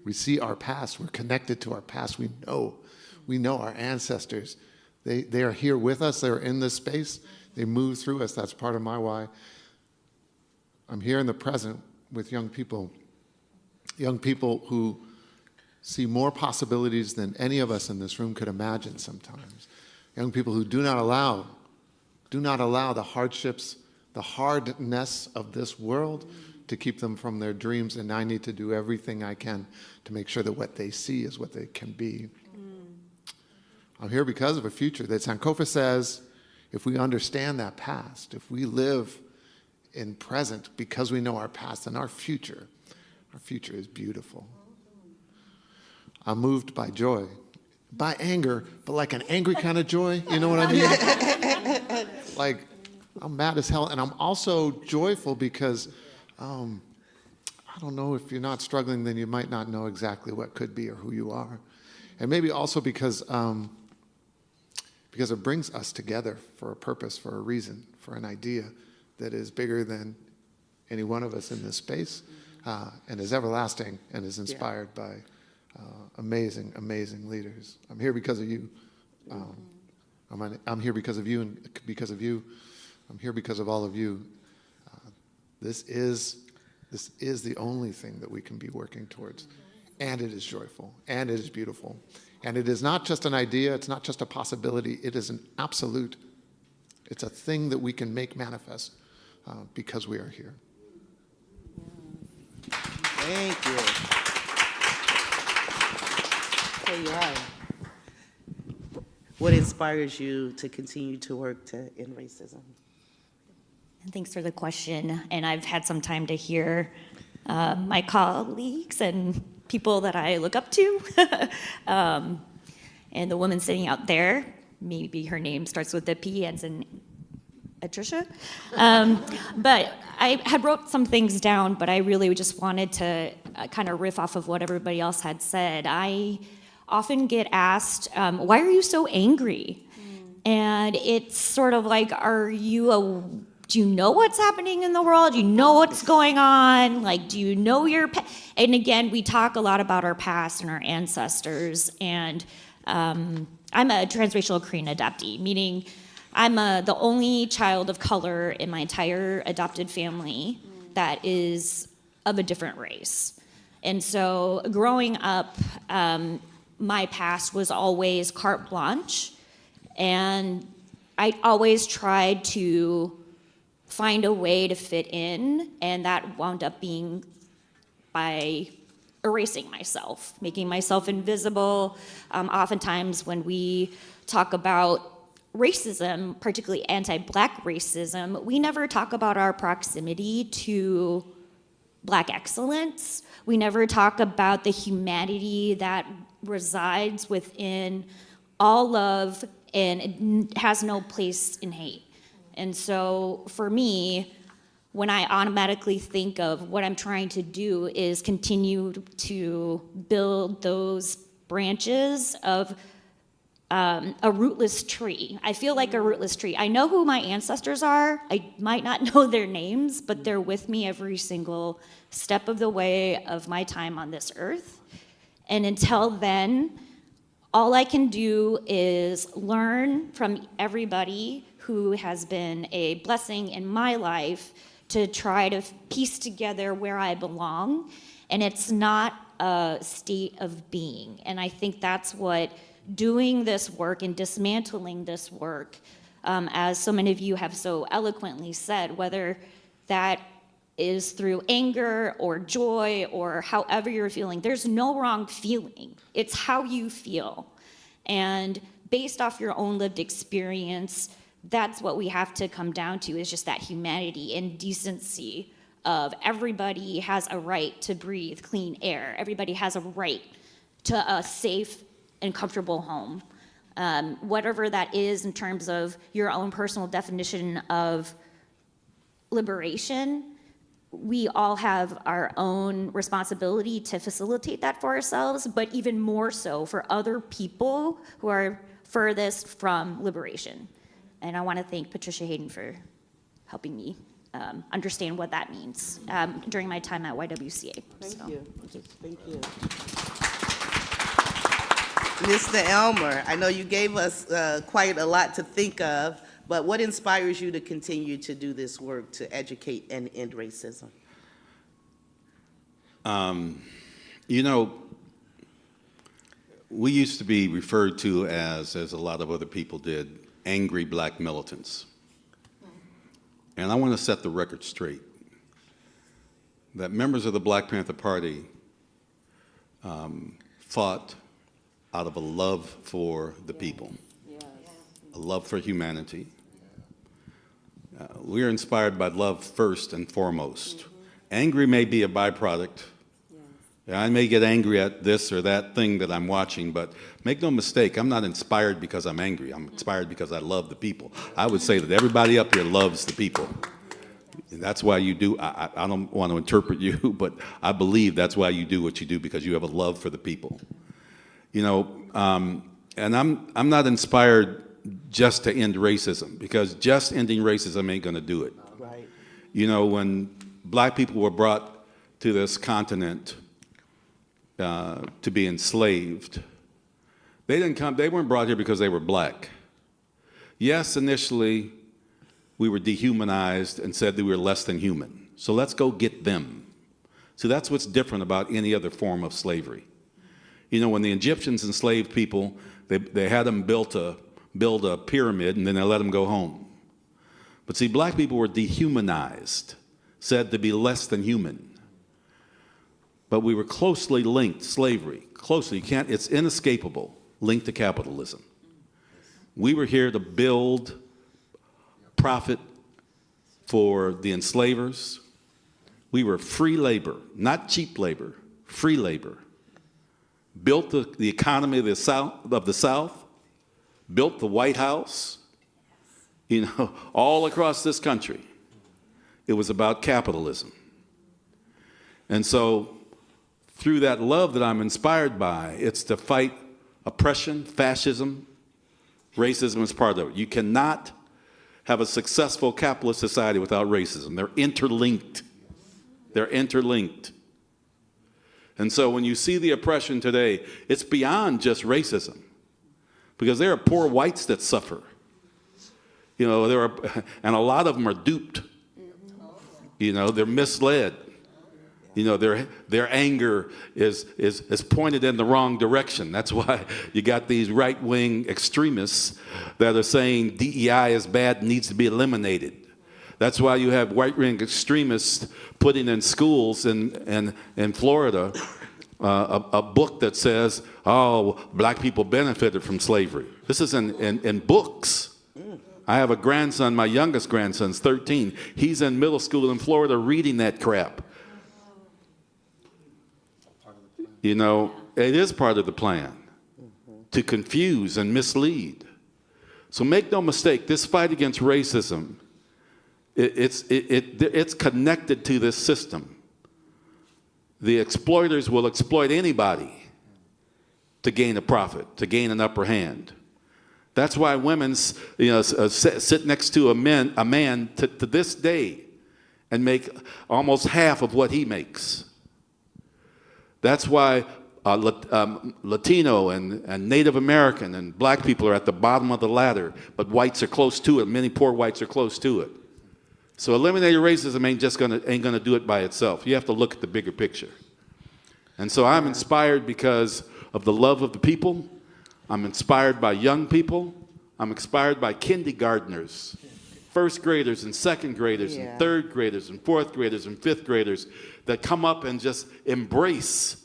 We see our past. We're connected to our past. We know our ancestors. They are here with us. They're in this space. They move through us. That's part of my why. I'm here in the present with young people who see more possibilities than any of us in this room could imagine sometimes. Young people who do not allow the hardships, the hardness of this world to keep them from their dreams, and I need to do everything I can to make sure that what they see is what they can be. I'm here because of a future that Sankofa says, if we understand that past, if we live in present because we know our past, then our future is beautiful. I'm moved by joy, by anger, but like an angry kind of joy, you know what I mean? Like, I'm mad as hell, and I'm also joyful because, I don't know, if you're not struggling, then you might not know exactly what could be or who you are. And maybe also because it brings us together for a purpose, for a reason, for an idea that is bigger than any one of us in this space, and is everlasting and is inspired by amazing, amazing leaders. I'm here because of you. I'm here because of you, and because of you. I'm here because of all of you. This is the only thing that we can be working towards. And it is joyful, and it is beautiful. And it is not just an idea, it's not just a possibility, it is an absolute. It's a thing that we can make manifest because we are here. Thank you. There you are. What inspires you to continue to work to end racism? Thanks for the question. And I've had some time to hear my colleagues and people that I look up to. And the woman sitting out there, maybe her name starts with a P, ends in Atricia. But I had wrote some things down, but I really just wanted to kind of riff off of what everybody else had said. I often get asked, why are you so angry? And it's sort of like, do you know what's happening in the world? Do you know what's going on? Like, do you know and again, we talk a lot about our past and our ancestors, and I'm a transracial Korean adoptee, meaning I'm the only child of color in my entire adopted family that is of a different race. And so growing up, my past was always carte blanche, and I always tried to find a way to fit in, and that wound up being by erasing myself, making myself invisible. Oftentimes when we talk about racism, particularly anti-Black racism, we never talk about our proximity to Black excellence. We never talk about the humanity that resides within all love and it has no place in hate. And so for me, when I automatically think of what I'm trying to do is continue to build those branches of a rootless tree. I feel like a rootless tree. I know who my ancestors are. I might not know their names, but they're with me every single step of the way of my time on this earth. And until then, all I can do is learn from everybody who has been a blessing in my life to try to piece together where I belong. And it's not a state of being. And I think that's what doing this work and dismantling this work, as so many of you have so eloquently said, whether that is through anger or joy or however you're feeling, there's no wrong feeling. It's how you feel. And based off your own lived experience, that's what we have to come down to, is just that humanity and decency of everybody has a right to breathe clean air. Everybody has a right to a safe and comfortable home. Whatever that is in terms of your own personal definition of liberation, we all have our own responsibility to facilitate that for ourselves, but even more so for other people who are furthest from liberation. And I want to thank Patricia Hayden for helping me understand what that means during my time at YWCA. Thank you. Thank you. Mr. Elmer, I know you gave us quite a lot to think of, but what inspires you to continue to do this work to educate and end racism? You know, we used to be referred to as a lot of other people did, angry black militants. And I want to set the record straight that members of the Black Panther Party fought out of a love for the people, a love for humanity. We are inspired by love first and foremost. Angry may be a byproduct. I may get angry at this or that thing that I'm watching, but make no mistake, I'm not inspired because I'm angry. I'm inspired because I love the people. I would say that everybody up here loves the people. And that's why you do, I don't want to interpret you, but I believe that's why you do what you do, because you have a love for the people. You know, and I'm not inspired just to end racism, because just ending racism ain't going to do it. Right. You know, when black people were brought to this continent to be enslaved, they weren't brought here because they were black. Yes, initially we were dehumanized and said that we were less than human. So let's go get them. So that's what's different about any other form of slavery. You know, when the Egyptians enslaved people, they had them build a pyramid and then they let them go home. But see, black people were dehumanized, said to be less than human. But we were closely linked, slavery, closely, it's inescapable, linked to capitalism. We were here to build profit for the enslavers. We were free labor, not cheap labor, free labor. Built the economy of the South, built the White House, you know, all across this country. It was about capitalism. And so through that love that I'm inspired by, it's to fight oppression, fascism. Racism is part of it. You cannot have a successful capitalist society without racism. They're interlinked. They're interlinked. And so when you see the oppression today, it's beyond just racism, because there are poor whites that suffer. You know, and a lot of them are duped. You know, they're misled. You know, their anger is pointed in the wrong direction. That's why you got these right-wing extremists that are saying DEI is bad, needs to be eliminated. That's why you have right-wing extremists putting in schools in Florida a book that says, oh, black people benefited from slavery. This is in books. I have a grandson, my youngest grandson's 13. He's in middle school in Florida reading that crap. You know, it is part of the plan to confuse and mislead. So make no mistake, this fight against racism, it's connected to this system. The exploiters will exploit anybody to gain a profit, to gain an upper hand. That's why women, you know, sit next to a man to this day and make almost half of what he makes. That's why Latino and Native American and black people are at the bottom of the ladder, but whites are close to it. Many poor whites are close to it. So eliminating racism ain't gonna do it by itself. You have to look at the bigger picture. And so I'm inspired because of the love of the people. I'm inspired by young people. I'm inspired by kindergartners, first graders and second graders and third graders and fourth graders and fifth graders that come up and just embrace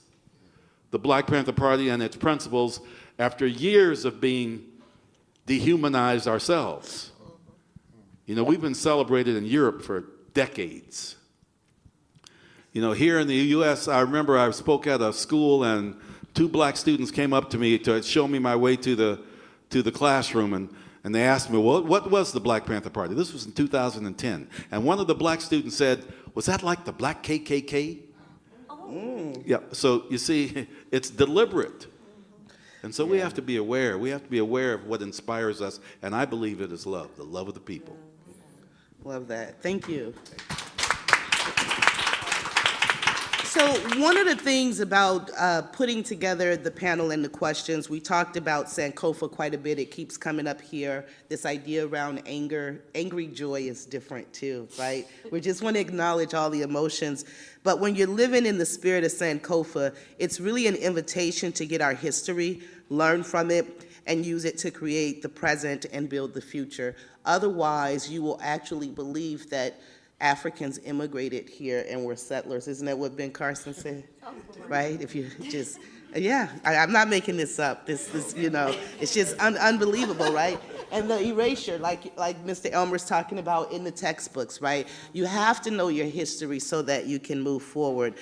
the Black Panther Party and its principles after years of being dehumanized ourselves. You know, we've been celebrated in Europe for decades. You know, here in the U.S., I remember I spoke at a school and 2 black students came up to me to show me my way to the classroom, and they asked me, well, what was the Black Panther Party? This was in 2010. And one of the black students said, was that like the black KKK? Yeah, so you see, it's deliberate. And so we have to be aware. We have to be aware of what inspires us, and I believe it is love, the love of the people. Love that. Thank you. So one of the things about putting together the panel and the questions, we talked about Sankofa quite a bit. It keeps coming up here. This idea around anger. Angry joy is different too, right? We just want to acknowledge all the emotions. But when you're living in the spirit of Sankofa, it's really an invitation to get our history, learn from it, and use it to create the present and build the future. Otherwise, you will actually believe that Africans immigrated here and were settlers. Isn't that what Ben Carson said? Right? If you just, yeah, I'm not making this up. This you know, it's just unbelievable, right? And the erasure, like Mr. Elmer's talking about in the textbooks, right? You have to know your history so that you can move forward.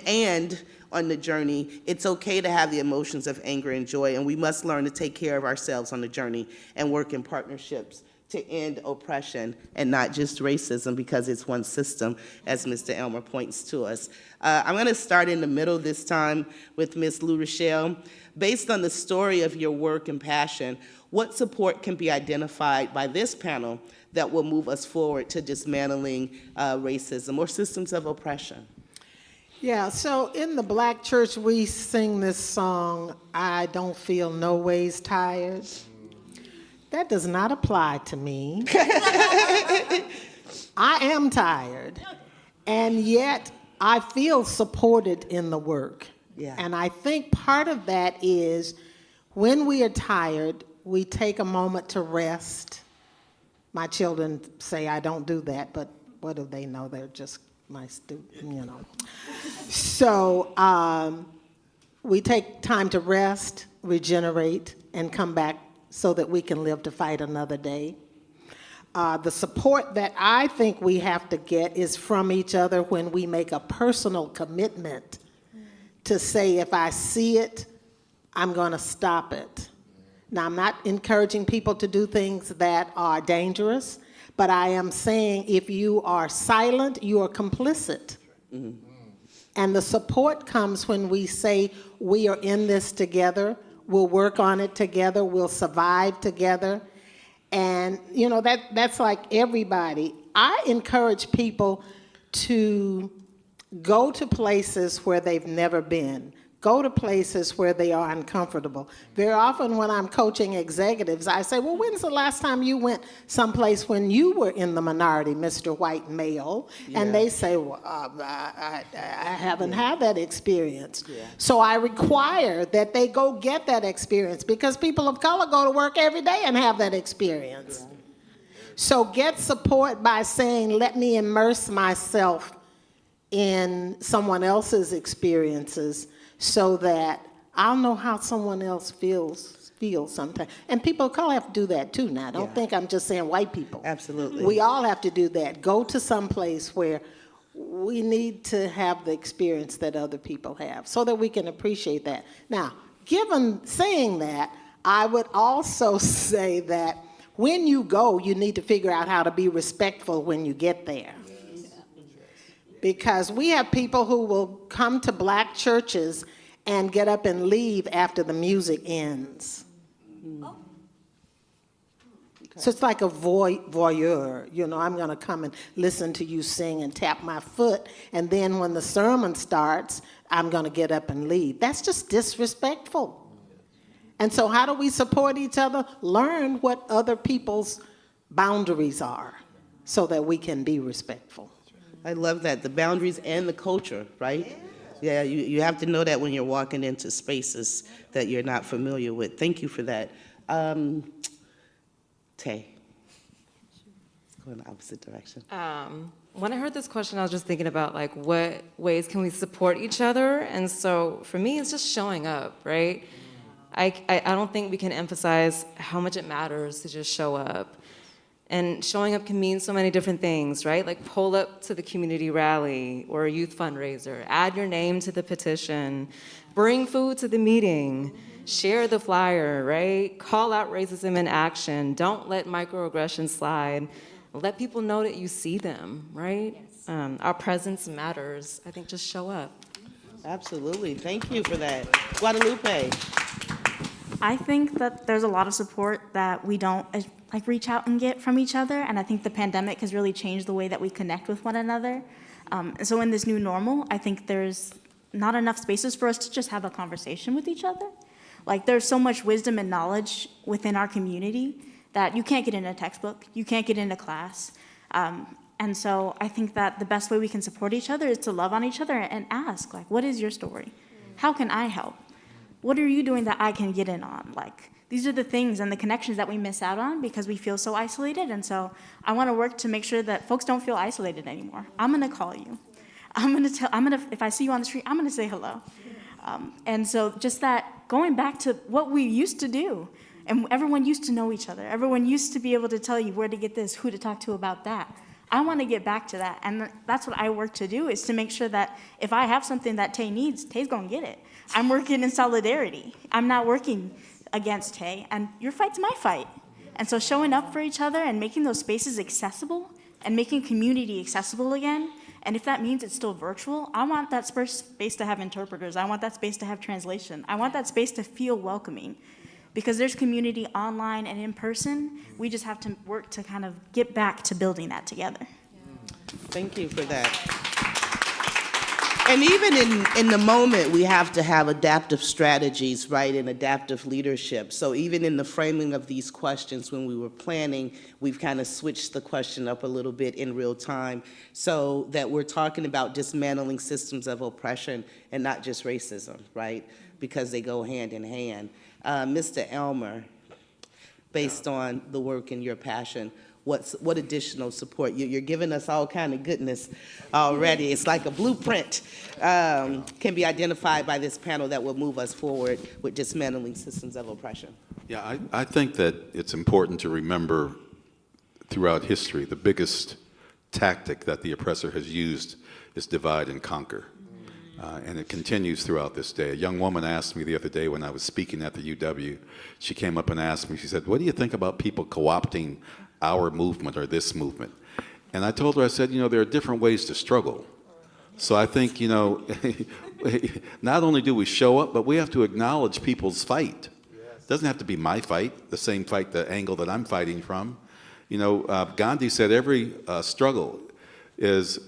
And on the journey, it's okay to have the emotions of anger and joy, and we must learn to take care of ourselves on the journey and work in partnerships to end oppression and not just racism, because it's one system, as Mr. Elmer points to us. I'm going to start in the middle this time with Ms. LueRachelle. Based on the story of your work and passion, what support can be identified by this panel that will move us forward to dismantling racism or systems of oppression? Yeah, so in the Black church, we sing this song, I Don't Feel No Ways Tired. That does not apply to me. I am tired, and yet I feel supported in the work. Yeah. And I think part of that is when we are tired, we take a moment to rest. My children say I don't do that, but what do they know? They're just my students, you know. So we take time to rest, regenerate, and come back so that we can live to fight another day. The support that I think we have to get is from each other when we make a personal commitment to say, if I see it, I'm going to stop it. Now, I'm not encouraging people to do things that are dangerous, but I am saying if you are silent, you are complicit. Mm-hmm. And the support comes when we say we are in this together. We'll work on it together. We'll survive together. And, you know, that's like everybody. I encourage people to go to places where they've never been. Go to places where they are uncomfortable. Very often when I'm coaching executives, I say, well, when's the last time you went someplace when you were in the minority, Mr. White Male? Yeah. And they say, well, I haven't had that experience. Yeah. So I require that they go get that experience, because people of color go to work every day and have that experience. Yeah. So get support by saying, let me immerse myself in someone else's experiences, so that I'll know how someone else feels sometimes. And people of color have to do that too now. Don't think I'm just saying white people. Absolutely. We all have to do that. Go to some place where we need to have the experience that other people have so that we can appreciate that. Now, given saying that, I would also say that when you go, you need to figure out how to be respectful when you get there. Because we have people who will come to Black churches and get up and leave after the music ends. Okay. So it's like a voyeur. You know, I'm going to come and listen to you sing and tap my foot, and then when the sermon starts, I'm going to get up and leave. That's just disrespectful. And so how do we support each other? Learn what other people's boundaries are so that we can be respectful. I love that, the boundaries and the culture, right? Yeah, you have to know that when you're walking into spaces that you're not familiar with. Thank you for that. Tay, let's go in the opposite direction. When I heard this question, I was just thinking about like what ways can we support each other? And so for me, it's just showing up, right? I don't think we can emphasize how much it matters to just show up. And showing up can mean so many different things, right? Like pull up to the community rally or a youth fundraiser, add your name to the petition, bring food to the meeting, share the flyer, right? Call out racism in action. Don't let microaggressions slide. Let people know that you see them, right? Yes. Our presence matters. I think just show up. Absolutely. Thank you for that. Guadalupe. I think that there's a lot of support that we don't reach out and get from each other, and I think the pandemic has really changed the way that we connect with one another. So in this new normal, I think there's not enough spaces for us to just have a conversation with each other. Like, there's so much wisdom and knowledge within our community that you can't get in a textbook, you can't get in a class. And so I think that the best way we can support each other is to love on each other and ask, like, what is your story? How can I help? What are you doing that I can get in on? Like, these are the things and the connections that we miss out on because we feel so isolated. And so I want to work to make sure that folks don't feel isolated anymore. I'm going to call you. If I see you on the street, I'm going to say hello. And so just that, going back to what we used to do, and everyone used to know each other. Everyone used to be able to tell you where to get this, who to talk to about that. I want to get back to that, and that's what I work to do, is to make sure that if I have something that Tay needs, Tay's going to get it. I'm working in solidarity. I'm not working against Tay, and your fight's my fight. And so showing up for each other and making those spaces accessible and making community accessible again, and if that means it's still virtual, I want that space to have interpreters. I want that space to have translation. I want that space to feel welcoming. Because there's community online and in person, we just have to work to kind of get back to building that together. Thank you for that. And even in the moment, we have to have adaptive strategies, right, and adaptive leadership. So even in the framing of these questions, when we were planning, we've kind of switched the question up a little bit in real time so that we're talking about dismantling systems of oppression and not just racism, right, because they go hand in hand. Mr. Elmer, based on the work and your passion, what additional support? You're giving us all kind of goodness already. It's like a blueprint can be identified by this panel that will move us forward with dismantling systems of oppression. Yeah, I think that it's important to remember throughout history the biggest tactic that the oppressor has used is divide and conquer. And it continues throughout this day. A young woman asked me the other day when I was speaking at the UW, she came up and asked me, she said, what do you think about people co-opting our movement or this movement? And I told her, I said, there are different ways to struggle. So I think, not only do we show up, but we have to acknowledge people's fight. It doesn't have to be my fight, the same fight, the angle that I'm fighting from. Gandhi said every struggle is...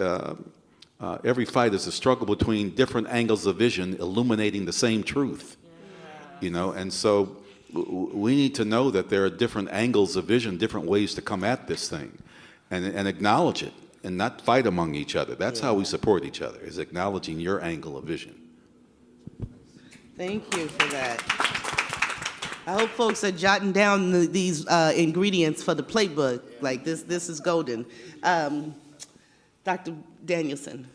every fight is a struggle between different angles of vision illuminating the same truth, and so we need to know that there are different angles of vision, different ways to come at this thing, and acknowledge it and not fight among each other. That's how we support each other, is acknowledging your angle of vision. Thank you for that. I hope folks are jotting down these ingredients for the playbook. Like this is golden. Dr. Danielson.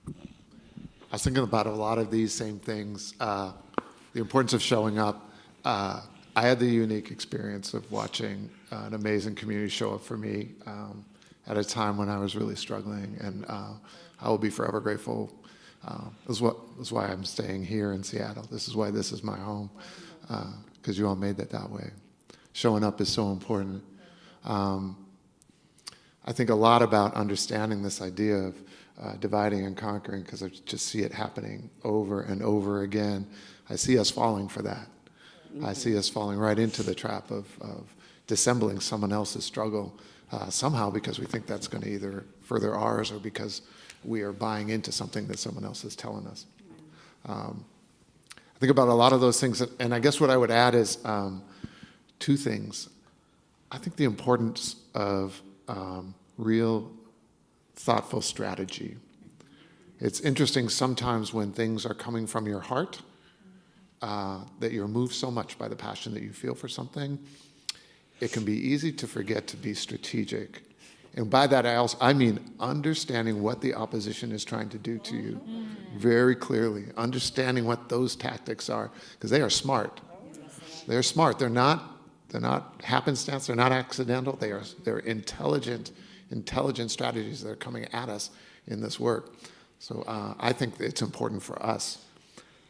I was thinking about a lot of these same things. The importance of showing up. I had the unique experience of watching an amazing community show up for me at a time when I was really struggling, and I will be forever grateful. This is why I'm staying here in Seattle. This is why this is my home, because you all made that way. Showing up is so important. I think a lot about understanding this idea of dividing and conquering, because I just see it happening over and over again. I see us falling for that. I see us falling right into the trap of dissembling someone else's struggle somehow, because we think that's going to either further ours or because we are buying into something that someone else is telling us. I think about a lot of those things, and I guess what I would add is two things. I think the importance of real thoughtful strategy. It's interesting sometimes when things are coming from your heart, that you're moved so much by the passion that you feel for something, it can be easy to forget to be strategic. And by that I mean understanding what the opposition is trying to do to you very clearly, understanding what those tactics are, because they are smart. They're smart. They're not happenstance. They're not accidental. They're intelligent strategies that are coming at us in this work. So I think it's important for us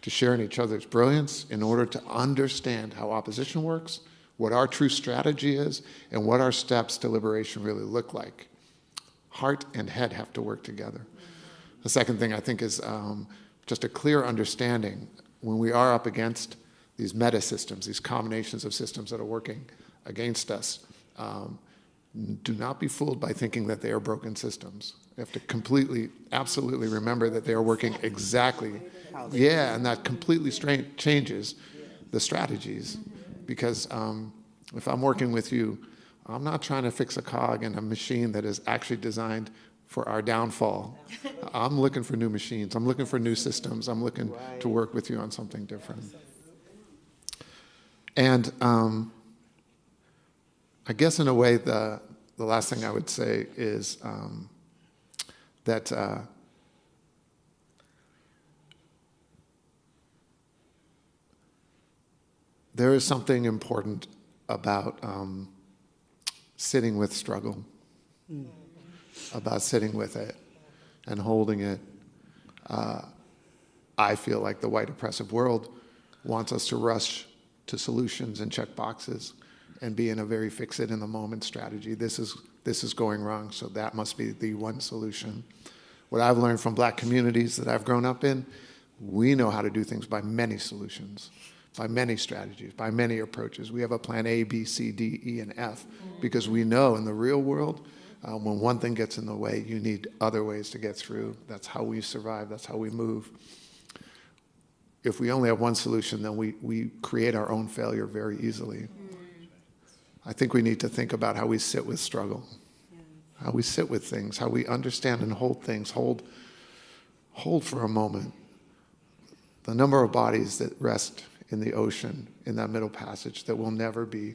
to share in each other's brilliance in order to understand how opposition works, what our true strategy is, and what our steps to liberation really look like. Heart and head have to work together. The second thing I think is just a clear understanding when we are up against these meta systems, these combinations of systems that are working against us. Do not be fooled by thinking that they are broken systems. You have to completely, absolutely remember that they are working exactly, and that completely changes the strategies. Because if I'm working with you, I'm not trying to fix a cog in a machine that is actually designed for our downfall. I'm looking for new machines. I'm looking for new systems. I'm looking to work with you on something different. And I guess in a way, the last thing I would say is that there is something important about sitting with struggle, about sitting with it and holding it. I feel like the white oppressive world wants us to rush to solutions and check boxes and be in a very fix-it-in-the-moment strategy. This is going wrong, so that must be the one solution. What I've learned from Black communities that I've grown up in, we know how to do things by many solutions, by many strategies, by many approaches. We have a plan A, B, C, D, E, and F, because we know in the real world, when one thing gets in the way, you need other ways to get through. That's how we survive, that's how we move. If we only have one solution, then we create our own failure very easily. I think we need to think about how we sit with struggle, how we sit with things, how we understand and hold things, hold for a moment. The number of bodies that rest in the ocean, in that middle passage, that will never be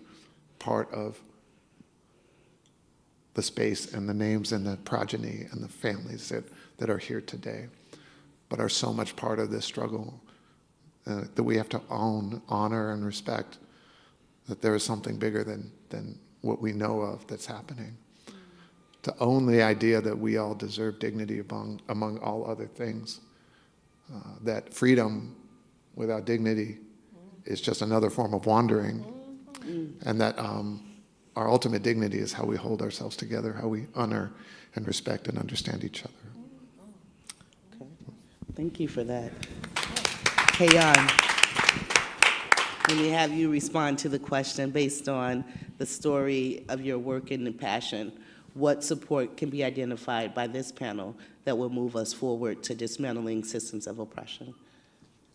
part of the space and the names and the progeny and the families that are here today, but are so much part of this struggle that we have to own, honor, and respect, that there is something bigger than what we know of that's happening. To own the idea that we all deserve dignity among all other things, that freedom without dignity is just another form of wandering, and that our ultimate dignity is how we hold ourselves together, how we honor and respect and understand each other. Okay. Thank you for that. Hey, let me have you respond to the question based on the story of your work and passion. What support can be identified by this panel that will move us forward to dismantling systems of oppression?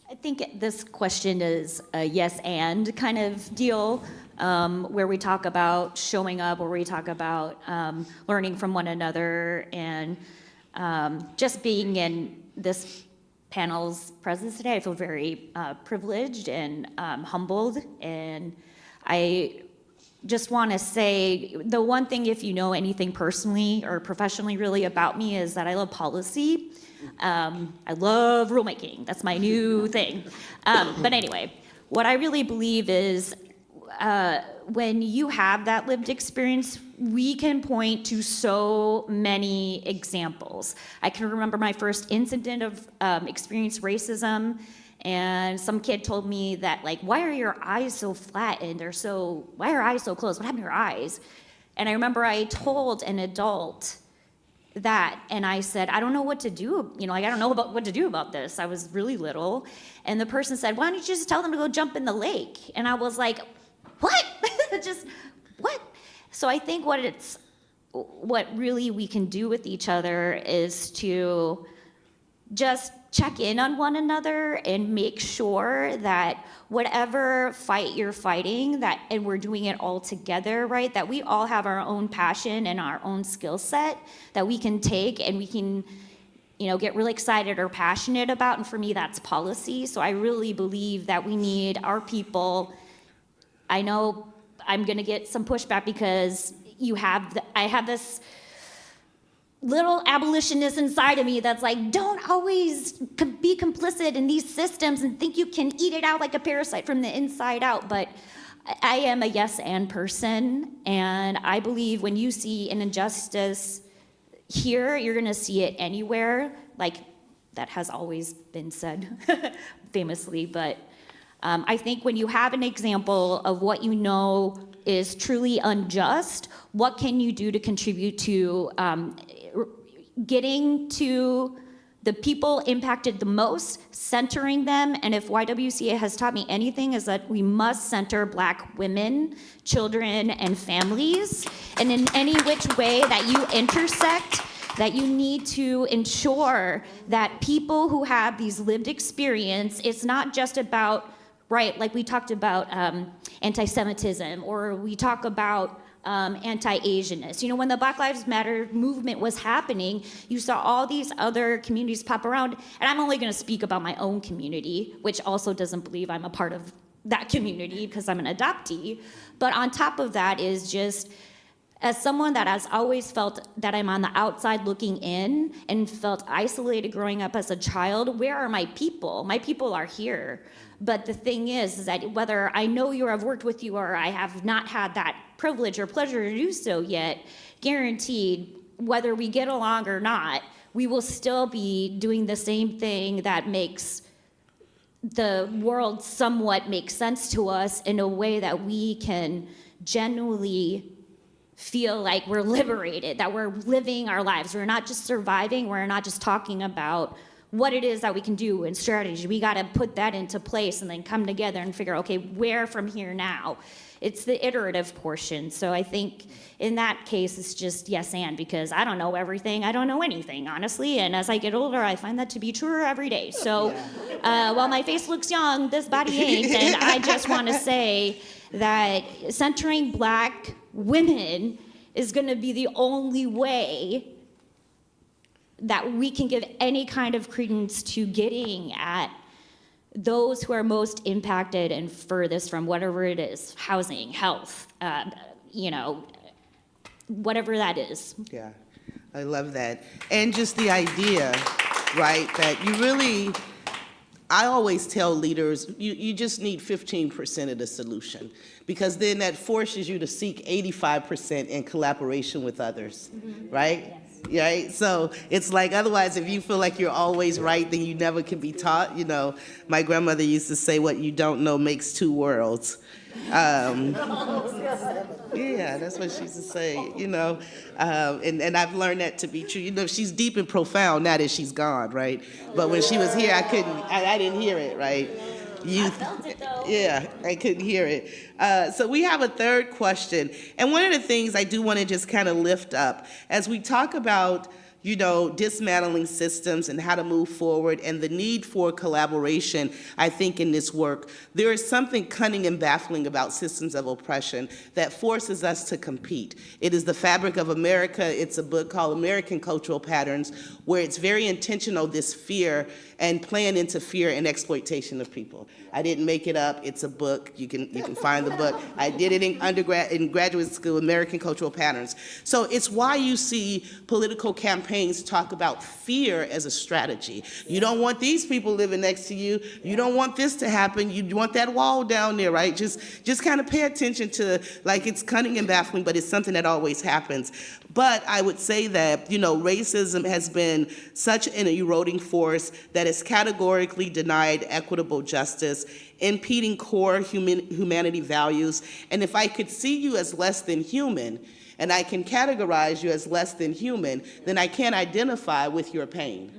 I think this question is a yes and kind of deal, where we talk about showing up, where we talk about learning from one another, and just being in this panel's presence today. I feel very privileged and humbled, and I just want to say the one thing, if you know anything personally or professionally really about me, is that I love policy. I love rulemaking. That's my new thing. But anyway, what I really believe is when you have that lived experience, we can point to so many examples. I can remember my first incident of experienced racism, and some kid told me that, like, why are your eyes so flat and why are your eyes so closed? What happened to your eyes? And I remember I told an adult that, and I said, I don't know what to do. I don't know what to do about this. I was really little. And the person said, why don't you just tell them to go jump in the lake? And I was like, what? Just, what? So I think what really we can do with each other is to just check in on one another and make sure that whatever fight you're fighting, and we're doing it all together, right? That we all have our own passion and our own skill set that we can take and we can, get really excited or passionate about. And for me, that's policy. So I really believe that we need our people. I know I'm going to get some pushback because I have this little abolitionist inside of me that's like, don't always be complicit in these systems and think you can eat it out like a parasite from the inside out. But I am a yes and person, and I believe when you see an injustice here, you're going to see it anywhere. Like, that has always been said famously, but I think when you have an example of what you know is truly unjust, what can you do to contribute to getting to the people impacted the most, centering them, and if YWCA has taught me anything is that we must center Black women, children, and families, and in any which way that you intersect, that you need to ensure that people who have these lived experience, it's not just about, right, like we talked about anti-Semitism, or we talk about anti-Asianness. You know, when the Black Lives Matter movement was happening, you saw all these other communities pop around, and I'm only gonna speak about my own community, which also doesn't believe I'm a part of that community because I'm an adoptee. But on top of that is just, as someone that has always felt that I'm on the outside looking in and felt isolated growing up as a child, where are my people? My people are here. But the thing is that whether I know you or I've worked with you or I have not had that privilege or pleasure to do so yet, guaranteed, whether we get along or not, we will still be doing the same thing that makes the world somewhat make sense to us in a way that we can genuinely feel like we're liberated, that we're living our lives. We're not just surviving, we're not just talking about what it is that we can do and strategy. We gotta put that into place and then come together and figure, okay, where from here now? It's the iterative portion. So I think in that case, it's just yes and, because I don't know everything, I don't know anything, honestly. And as I get older, I find that to be truer every day. So while my face looks young, this body ain't. And I just wanna say that centering Black women is gonna be the only way that we can give any kind of credence to getting at those who are most impacted and furthest from whatever it is, housing, health, you know, whatever that is. Yeah, I love that. And just the idea, right, that you really, I always tell leaders, you just need 15% of the solution, because then that forces you to seek 85% in collaboration with others, right? Yes. Right? So it's like, otherwise, if you feel like you're always right, then you never can be taught. You know, my grandmother used to say, what you don't know makes two worlds. Yeah, that's what she used to say, you know, and I've learned that to be true. You know, she's deep and profound now that she's gone, right? But when she was here, I didn't hear it, right? I felt it though. Yeah, I couldn't hear it. So we have a third question. And one of the things I do want to just kind of lift up, as we talk about, you know, dismantling systems and how to move forward and the need for collaboration, I think in this work, there is something cunning and baffling about systems of oppression that forces us to compete. It is the fabric of America. It's a book called American Cultural Patterns, where it's very intentional, this fear and playing into fear and exploitation of people. I didn't make it up. It's a book. You can find the book. I did it in graduate school, American Cultural Patterns. So it's why you see political campaigns talk about fear as a strategy. You don't want these people living next to you. You don't want this to happen. You want that wall down there, right? Just kind of pay attention to, like, it's cunning and baffling, but it's something that always happens. But I would say that, you know, racism has been such an eroding force that has categorically denied equitable justice, impeding core humanity values. And if I could see you as less than human, and I can categorize you as less than human, then I can't identify with your pain.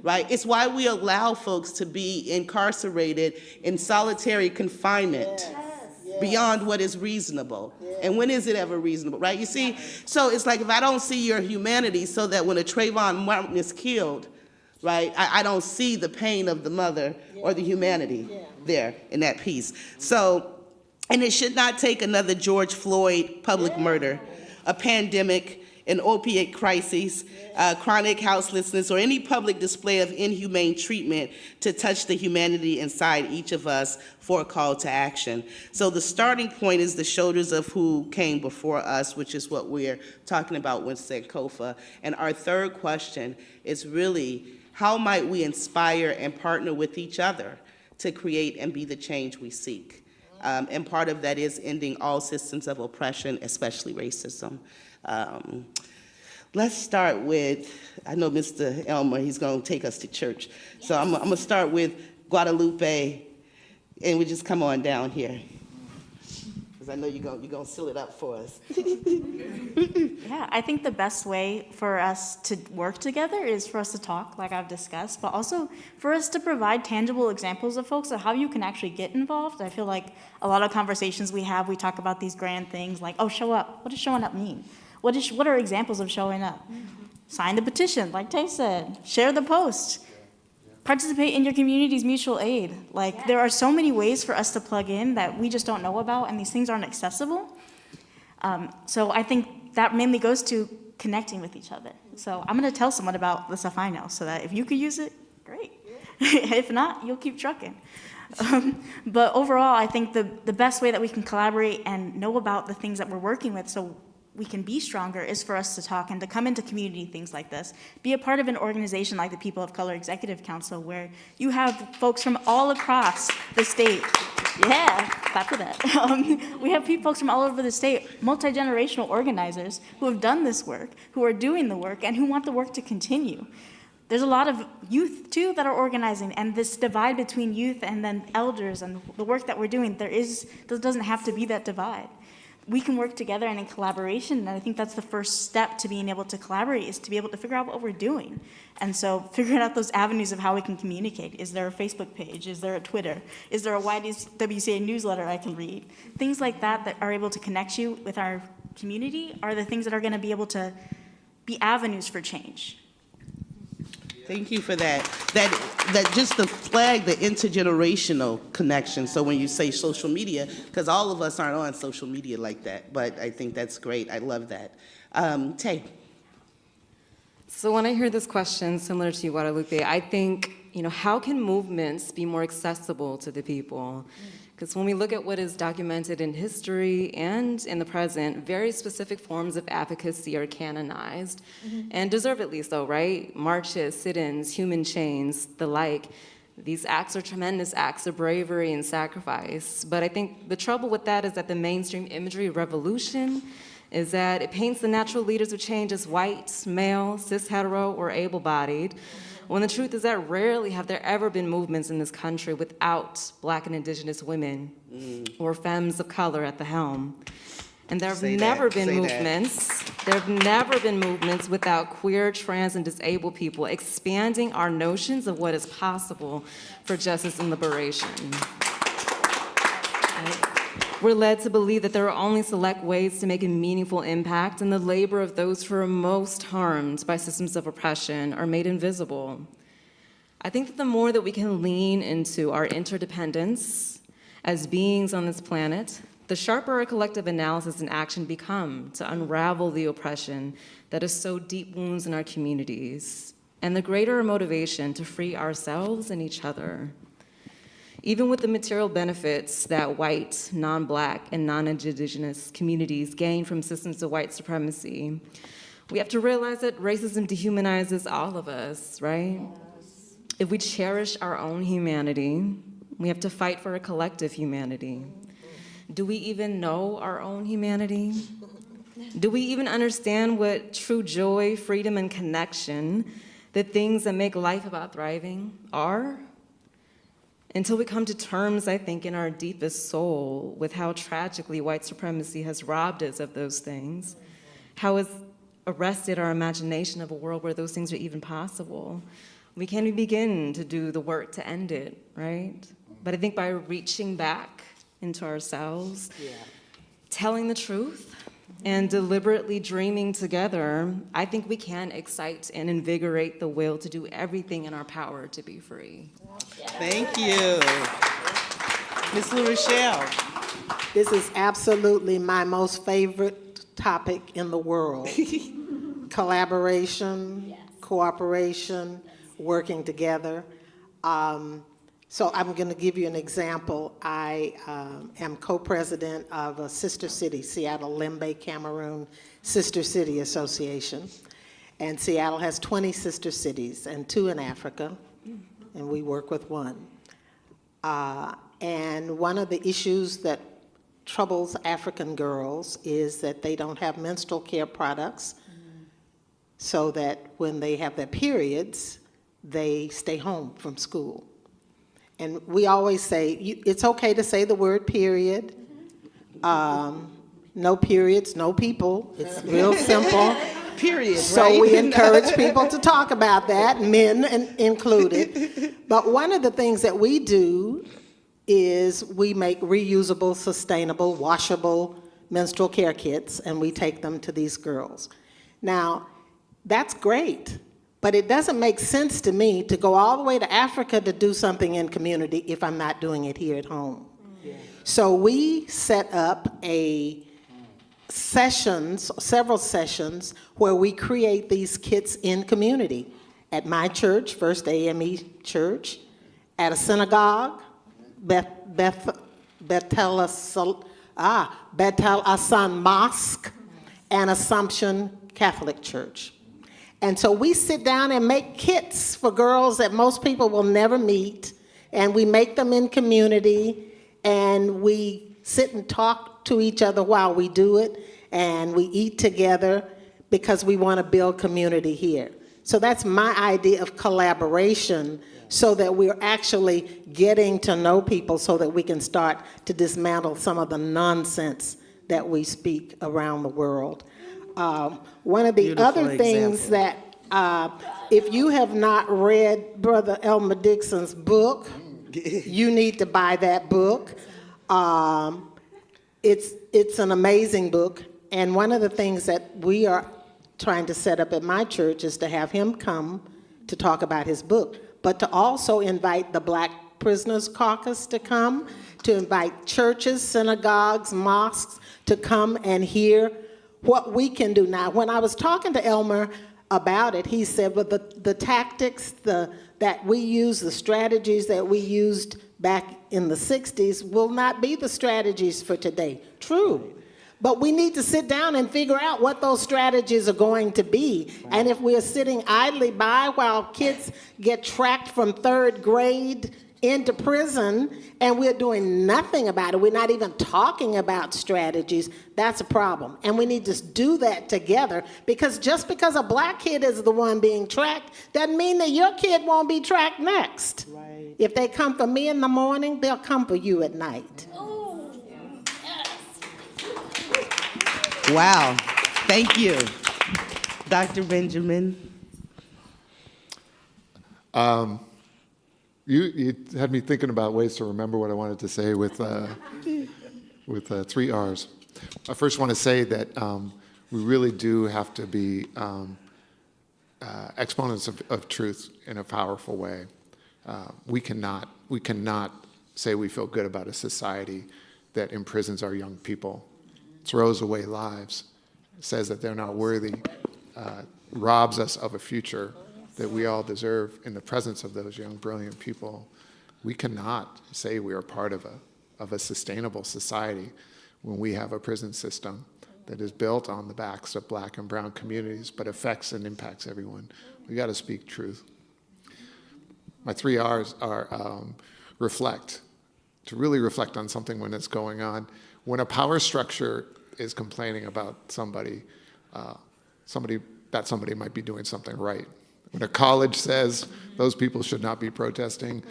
Right? It's why we allow folks to be incarcerated in solitary confinement. Beyond what is reasonable. And when is it ever reasonable, right? You see, so it's like, if I don't see your humanity, so that when a Trayvon Martin is killed, right, I don't see the pain of the mother or the humanity there in that piece. So, and it should not take another George Floyd public murder, a pandemic, an opiate crisis, chronic houselessness, or any public display of inhumane treatment to touch the humanity inside each of us for a call to action. So the starting point is the shoulders of who came before us, which is what we're talking about with Sankofa. And our third question is really, how might we inspire and partner with each other to create and be the change we seek? And part of that is ending all systems of oppression, especially racism. Let's start with, I know Mr. Elmer, he's going to take us to church. So I'm going to start with Guadalupe, and we just come on down here. because I know you're gonna seal it up for us. Yeah, I think the best way for us to work together is for us to talk, like I've discussed, but also for us to provide tangible examples of folks of how you can actually get involved. I feel like a lot of conversations we have, we talk about these grand things like, oh, show up. What does showing up mean? What are examples of showing up? Sign the petition, like Tay said. Share the post. Participate in your community's mutual aid. Like, there are so many ways for us to plug in that we just don't know about, and these things aren't accessible. So I think that mainly goes to connecting with each other. So I'm gonna tell someone about the stuff I know, so that if you could use it, great. If not, you'll keep trucking. But overall, I think the best way that we can collaborate and know about the things that we're working with so we can be stronger is for us to talk and to come into community things like this. Be a part of an organization like the People of Color Executive Council, where you have folks from all across the state. Yeah, clap for that. We have folks from all over the state, multi-generational organizers who have done this work, who are doing the work, and who want the work to continue. There's a lot of youth, too, that are organizing, and this divide between youth and then elders and the work that we're doing, there doesn't have to be that divide. We can work together and in collaboration, and I think that's the first step to being able to collaborate, is to be able to figure out what we're doing. And so figuring out those avenues of how we can communicate. Is there a Facebook page? Is there a Twitter? Is there a YWCA newsletter I can read? Things like that that are able to connect you with our community are the things that are gonna be able to be avenues for change. Thank you for that. That just to flag the intergenerational connection. So when you say social media, because all of us aren't on social media like that, but I think that's great. I love that. Tay. So when I hear this question, similar to you, Guadalupe, I think, how can movements be more accessible to the people? Because when we look at what is documented in history and in the present, very specific forms of advocacy are canonized, and deservedly so, right? Marches, sit-ins, human chains, the like. These acts are tremendous acts of bravery and sacrifice. But I think the trouble with that is that the mainstream imagery of revolution is that it paints the natural leaders of change as white, male, cis, hetero, or able-bodied, when the truth is that rarely have there ever been movements in this country without Black and Indigenous women or femmes of color at the helm. And there have never been movements without queer, trans, and disabled people expanding our notions of what is possible for justice and liberation. We're led to believe that there are only select ways to make a meaningful impact, and the labor of those who are most harmed by systems of oppression are made invisible. I think that the more that we can lean into our interdependence as beings on this planet, the sharper our collective analysis and action become to unravel the oppression that has sowed deep wounds in our communities, and the greater our motivation to free ourselves and each other. Even with the material benefits that white, non-Black, and non-Indigenous communities gain from systems of white supremacy, we have to realize that racism dehumanizes all of us, right? Yes. If we cherish our own humanity, we have to fight for a collective humanity. Do we even know our own humanity? Do we even understand what true joy, freedom, and connection, the things that make life about thriving, are? Until we come to terms, I think, in our deepest soul with how tragically white supremacy has robbed us of those things, how it's arrested our imagination of a world where those things are even possible, we can't even begin to do the work to end it, right? But I think by reaching back into ourselves, telling the truth, and deliberately dreaming together, I think we can excite and invigorate the will to do everything in our power to be free. Thank you. Ms. LueRachelle. This is absolutely my most favorite topic in the world. Collaboration, cooperation, working together. So I'm going to give you an example. I am co-president of a sister city, Seattle Lembe Cameroon Sister City Association. And Seattle has 20 sister cities and 2 in Africa, and we work with 1. And one of the issues that troubles African girls is that they don't have menstrual care products, so that when they have their periods, they stay home from school. And we always say, it's okay to say the word period, No periods, no people. It's real simple. Period, So right? we encourage people to talk about that, men included. But one of the things that we do is we make reusable, sustainable, washable menstrual care kits, and we take them to these girls. Now, that's great, but it doesn't make sense to me to go all the way to Africa to do something in community if I'm not doing it here at home. So we set up several sessions where we create these kits in community. At my church, First AME Church, at a synagogue, Beth Asan Mosque, and Assumption Catholic Church. And so we sit down and make kits for girls that most people will never meet, and we make them in community, and we sit and talk to each other while we do it, and we eat together because we want to build community here. So that's my idea of collaboration, so that we're actually getting to know people so that we can start to dismantle some of the nonsense that we speak around the world. One of the Beautiful other things example. that, if you have not read Brother Elmer Dixon's book, you need to buy that book. It's an amazing book, and one of the things that we are trying to set up at my church is to have him come to talk about his book, but to also invite the Black Prisoners Caucus to come, to invite churches, synagogues, mosques to come and hear what we can do now. When I was talking to Elmer about it, he said, well, the tactics that we use, the strategies that we used back in the 60s will not be the strategies for today. True. But we need to sit down and figure out what those strategies are going to be. And if we're sitting idly by while kids get tracked from 3rd grade into prison and we're doing nothing about it, we're not even talking about strategies, that's a problem. And we need to do that together, because just because a Black kid is the one being tracked doesn't mean that your kid won't be tracked next. Right. If they come for me in the morning, they'll come for you at night. Wow, thank you. Dr. Benjamin. You had me thinking about ways to remember what I wanted to say with 3 R's. I first want to say that we really do have to be exponents of truth in a powerful way. We cannot say we feel good about a society that imprisons our young people, throws away lives, says that they're not worthy, robs us of a future that we all deserve in the presence of those young, brilliant people. We cannot say we are part of a sustainable society when we have a prison system that is built on the backs of Black and brown communities, but affects and impacts everyone. We got to speak truth. My 3 R's are reflect, to really reflect on something when it's going on. When a power structure is complaining about somebody might be doing something right. When a college says those people should not be protesting,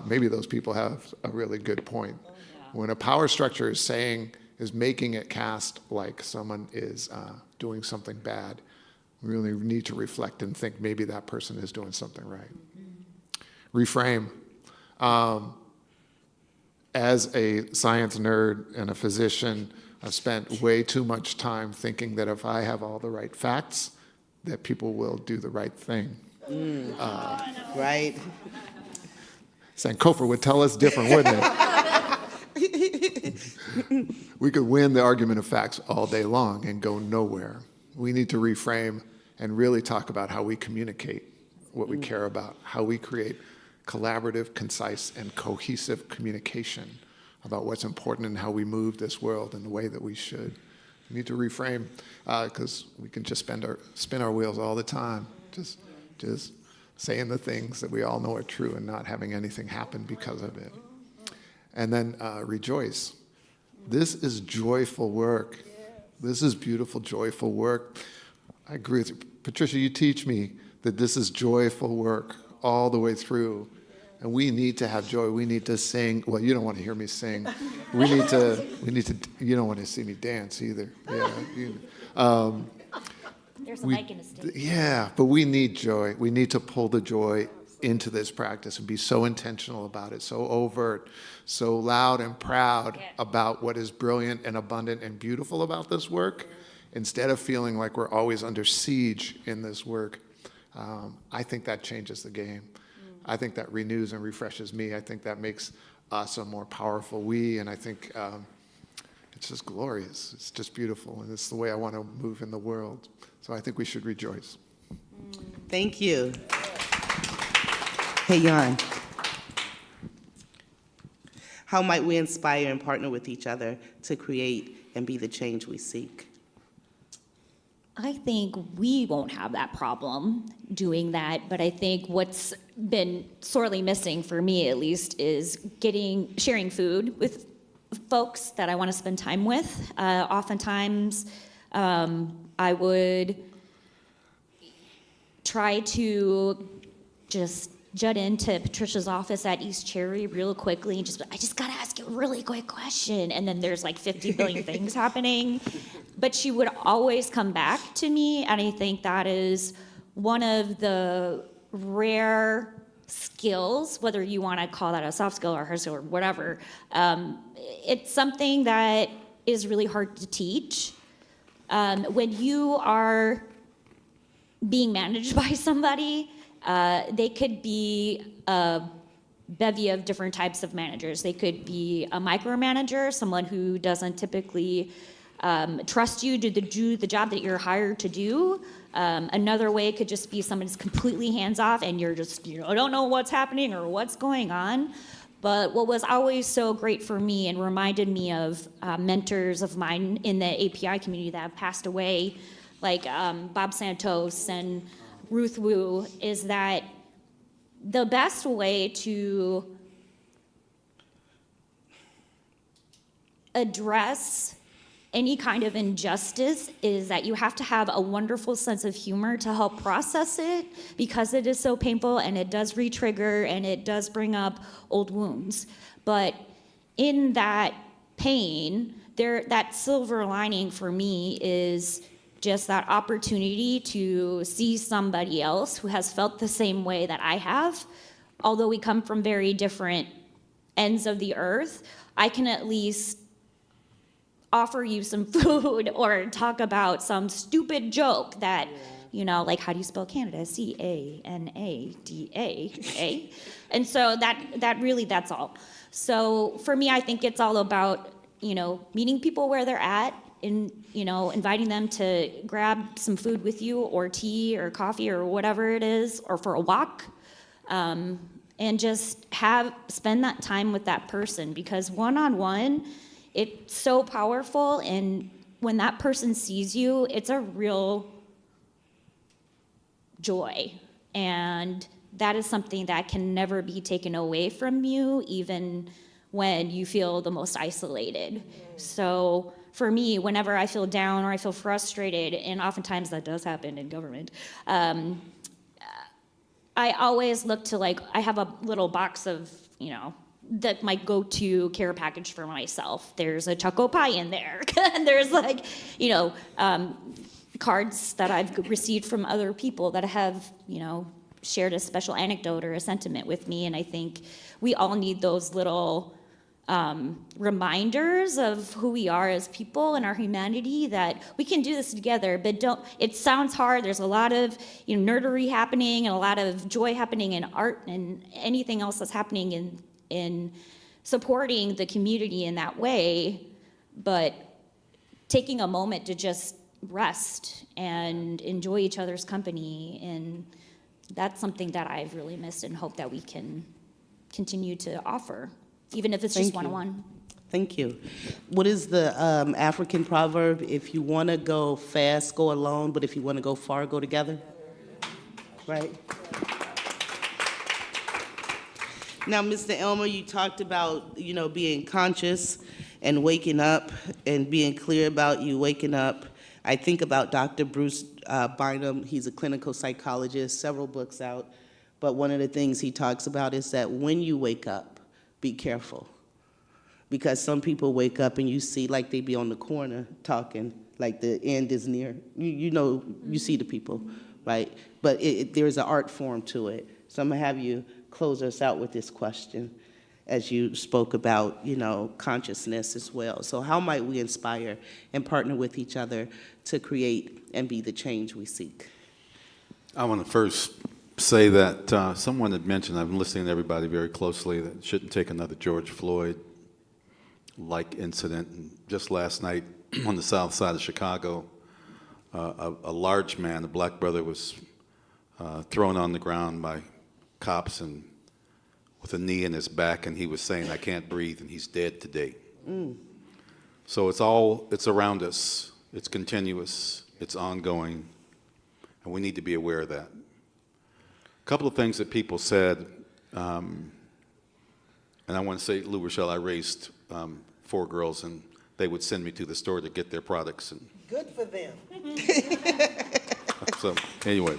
maybe those people have a really good point. When a power structure is making it cast like someone is doing something bad, we really need to reflect and think maybe that person is doing something right. Reframe. As a science nerd and a physician, I've spent way too much time thinking that if I have all the right facts, that people will do the right thing. Right. Sankofa would tell us different, wouldn't it? We could win the argument of facts all day long and go nowhere. We need to reframe and really talk about how we communicate what we care about, how we create collaborative, concise, and cohesive communication about what's important and how we move this world in the way that we should. We need to reframe, because we can just spin our wheels all the time, just saying the things that we all know are true and not having anything happen because of it. And then rejoice. This is joyful work. This is beautiful, joyful work. I agree with you. Patricia, you teach me that this is joyful work all the way through. And we need to have joy. We need to sing. Well, you don't want to hear me sing. We need to, you don't want to see me dance either. Yeah. There's a mic in the stage. Yeah, but we need joy. We need to pull the joy into this practice and be so intentional about it, so overt, so loud and proud about what is brilliant and abundant and beautiful about this work, instead of feeling like we're always under siege in this work. I think that changes the game. I think that renews and refreshes me. I think that makes us a more powerful we, and I think it's just glorious. It's just beautiful, and it's the way I want to move in the world. So I think we should rejoice. Thank you. Hyeeun, how might we inspire and partner with each other to create and be the change we seek? I think we won't have that problem doing that, but I think what's been sorely missing for me, at least, is sharing food with folks that I want to spend time with. Oftentimes, I would try to just jut into Patricia's office at East Cherry real quickly and I just gotta ask you a really quick question. And then there's like 50 billion things happening. But she would always come back to me, and I think that is one of the rare skills, whether you want to call that a soft skill or hard skill or whatever. It's something that is really hard to teach. When you are being managed by somebody, they could be a bevy of different types of managers. They could be a micromanager, someone who doesn't typically trust you to do the job that you're hired to do. Another way could just be someone who's completely hands-off and you're just, don't know what's happening or what's going on. But what was always so great for me and reminded me of mentors of mine in the API community that have passed away, like Bob Santos and Ruth Wu, is that the best way to address any kind of injustice is that you have to have a wonderful sense of humor to help process it, because it is so painful and it does re-trigger and it does bring up old wounds. But in that pain, that silver lining for me is just that opportunity to see somebody else who has felt the same way that I have. Although we come from very different ends of the earth, I can at least offer you some food or talk about some stupid joke that, like, how do you spell Canada? C-A-N-A-D-A, And so that's all. So for me, I think it's all about, meeting people where they're at, inviting them to grab some food with you, or tea or coffee or whatever it is, or for a walk, and just spend that time with that person, because one-on-one, it's so powerful, and when that person sees you, it's a real joy, and that is something that can never be taken away from you, even when you feel the most isolated. So for me, whenever I feel down or I feel frustrated, and oftentimes that does happen in government, I always look to, I have a little box of, that my go-to care package for myself. There's a choco pie in there. And there's cards that I've received from other people that have, shared a special anecdote or a sentiment with me. And I think we all need those little reminders of who we are as people and our humanity, that we can do this together, but it sounds hard. There's a lot of nerdery happening and a lot of joy happening in art and anything else that's happening in supporting the community in that way, but taking a moment to just rest and enjoy each other's company, and that's something that I've really missed and hope that we can continue to offer, even if it's just one-on-one. Thank you. What is the African proverb? If you want to go fast, go alone, but if you want to go far, go together? Right? Now, Mr. Elmer, you talked about, being conscious and waking up and being clear about you waking up. I think about Dr. Bruce Bynum. He's a clinical psychologist, several books out. But one of the things he talks about is that when you wake up, be careful. Because some people wake up and you see like they be on the corner talking, like the end is near. You know, you see the people, right? But there's an art form to it. So I'm gonna have you close us out with this question, as you spoke about, you know, consciousness as well. So how might we inspire and partner with each other to create and be the change we seek? I want to first say that someone had mentioned, I've been listening to everybody very closely, that it shouldn't take another George Floyd-like incident. And just last night on the south side of Chicago, a large man, a black brother, was thrown on the ground by cops and with a knee in his back, and he was saying, "I can't breathe," and he's dead today. So it's around us, it's continuous, it's ongoing, and we need to be aware of that. A couple of things that people said, and I want to say, LueRachelle, I raised 4 girls, and they would send me to the store to get their products. And good for them. so anyway,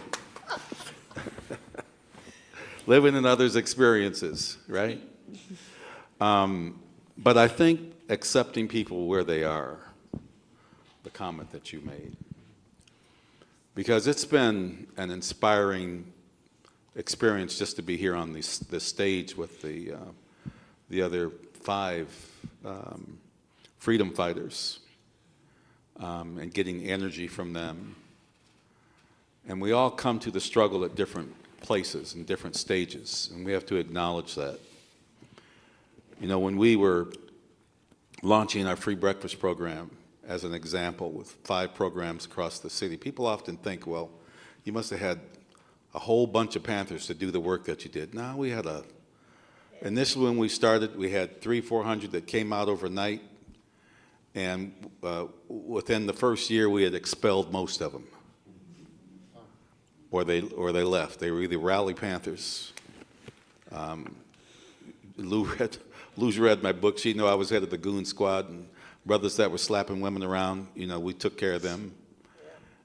living in others' experiences, right? But I think accepting people where they are, the comment that you made, because it's been an inspiring experience just to be here on this stage with the other 5 freedom fighters and getting energy from them. And we all come to the struggle at different places and different stages, and we have to acknowledge that. You know, when we were launching our free breakfast program, as an example, with 5 programs across the city, people often think, well, you must have had a whole bunch of Panthers to do the work that you did. No, we had initially when we started, we had 300-400 that came out overnight, and within the first year, we had expelled most of them. Or they left. They were either Rally Panthers. Lou's read my book. She knew I was head of the goon squad, and brothers that were slapping women around, you know, we took care of them.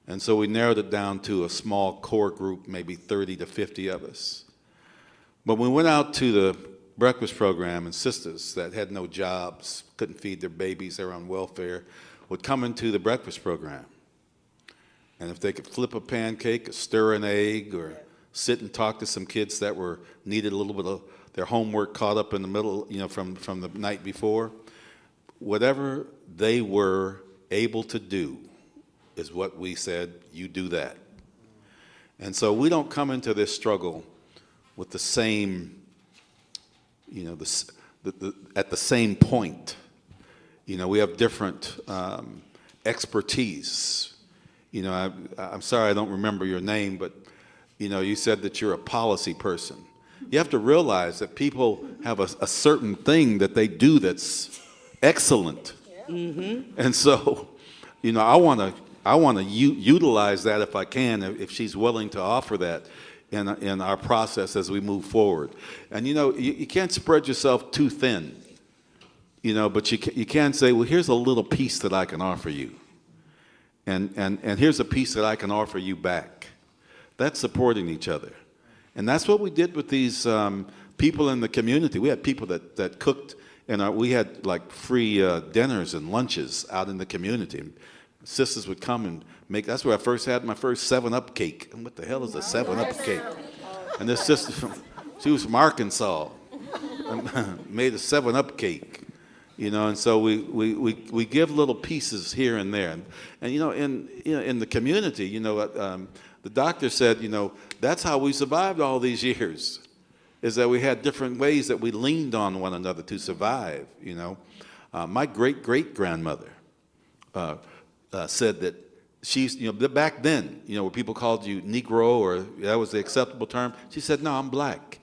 And so we narrowed it down to a small core group, maybe 30 to 50 of us. But when we went out to the breakfast program, and sisters that had no jobs, couldn't feed their babies, they were on welfare, would come into the breakfast program. And if they could flip a pancake, or stir an egg, or sit and talk to some kids that needed a little bit of their homework caught up in the middle, you know, from the night before, whatever they were able to do is what we said, you do that. And so we don't come into this struggle with the same, you know, at the same point. You know, we have different expertise. You know, I'm sorry I don't remember your name, but, you know, you said that you're a policy person. You have to realize that people have a certain thing that they do that's excellent. Mm-hmm. And so, you know, I want to utilize that if I can, if she's willing to offer that in our process as we move forward. And, you know, you can't spread yourself too thin, you know, but you can say, well, here's a little piece that I can offer you. And here's a piece that I can offer you back. That's supporting each other. And that's what we did with these people in the community. We had people that cooked, and we had like free dinners and lunches out in the community. And sisters would come and make, that's where I first had my first 7-Up cake. And what the hell is a 7-Up cake? And this sister, she was from Arkansas, made a 7-Up cake. You know, and so we give little pieces here and there, and you know, in the community, you know, the doctor said, you know, that's how we survived all these years, is that we had different ways that we leaned on one another to survive. You know, my great-great-grandmother said that she's, you know, back then, you know, where people called you Negro or that was the acceptable term. She said, no, I'm black.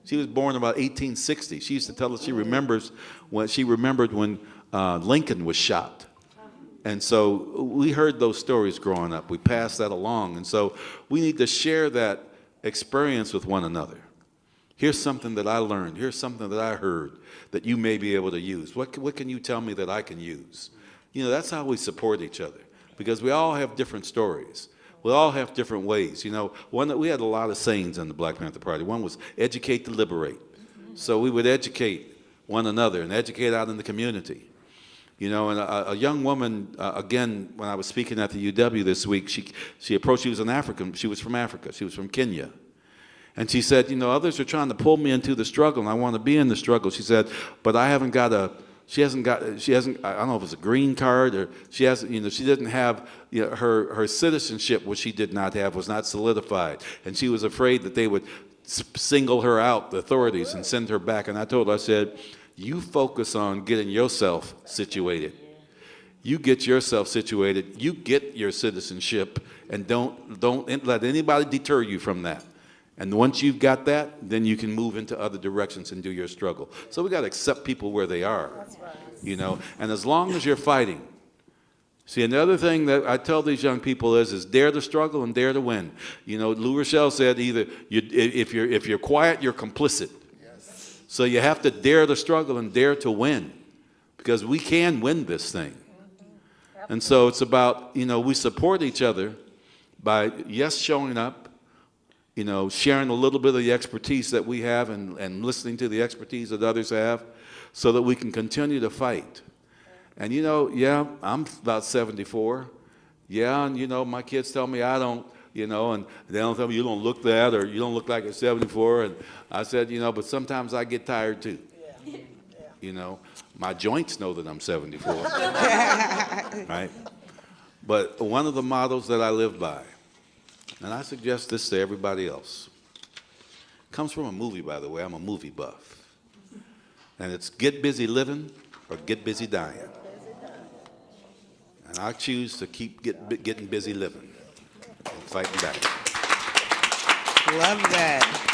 She was born about 1860. She used to tell us she remembered when Lincoln was shot. And so we heard those stories growing up. We passed that along. And so we need to share that experience with one another. Here's something that I learned. Here's something that I heard that you may be able to use. What can you tell me that I can use? You know, that's how we support each other, because we all have different stories. We all have different ways. You know, we had a lot of sayings in the Black Panther Party. One was educate to liberate. So we would educate one another and educate out in the community. You know, and a young woman, again, when I was speaking at the UW this week, she approached, she was an African, she was from Africa, she was from Kenya. And she said, you know, others are trying to pull me into the struggle, and I want to be in the struggle. She said, but I haven't got she hasn't, I don't know if it's a green card, or she hasn't, you know, she didn't have, you know, her citizenship, which she did not have, was not solidified. And she was afraid that they would single her out, the authorities, and send her back. And I told her, I said, you focus on getting yourself situated. You get yourself situated, you get your citizenship, and don't let anybody deter you from that. And once you've got that, then you can move into other directions and do your struggle. So we got to accept people where they are, you know. And as long as you're fighting. See, another thing that I tell these young people is dare to struggle and dare to win. You know, LueRachelle said either if you're quiet, you're complicit. Yes. So you have to dare to struggle and dare to win, because we can win this thing. And so it's about, you know, we support each other by, yes, showing up, you know, sharing a little bit of the expertise that we have and listening to the expertise that others have, so that we can continue to fight. And, you know, yeah, I'm about 74. Yeah, and, you know, my kids tell me I don't, you know, and they don't tell me you don't look that, or you don't look like you're 74. And I said, you know, but sometimes I get tired too. Yeah. You know, my joints know that I'm 74. Right? But one of the models that I live by, and I suggest this to everybody else, comes from a movie, by the way. I'm a movie buff. And it's get busy living or get busy dying. And I choose to keep getting busy living and fighting back. Love that.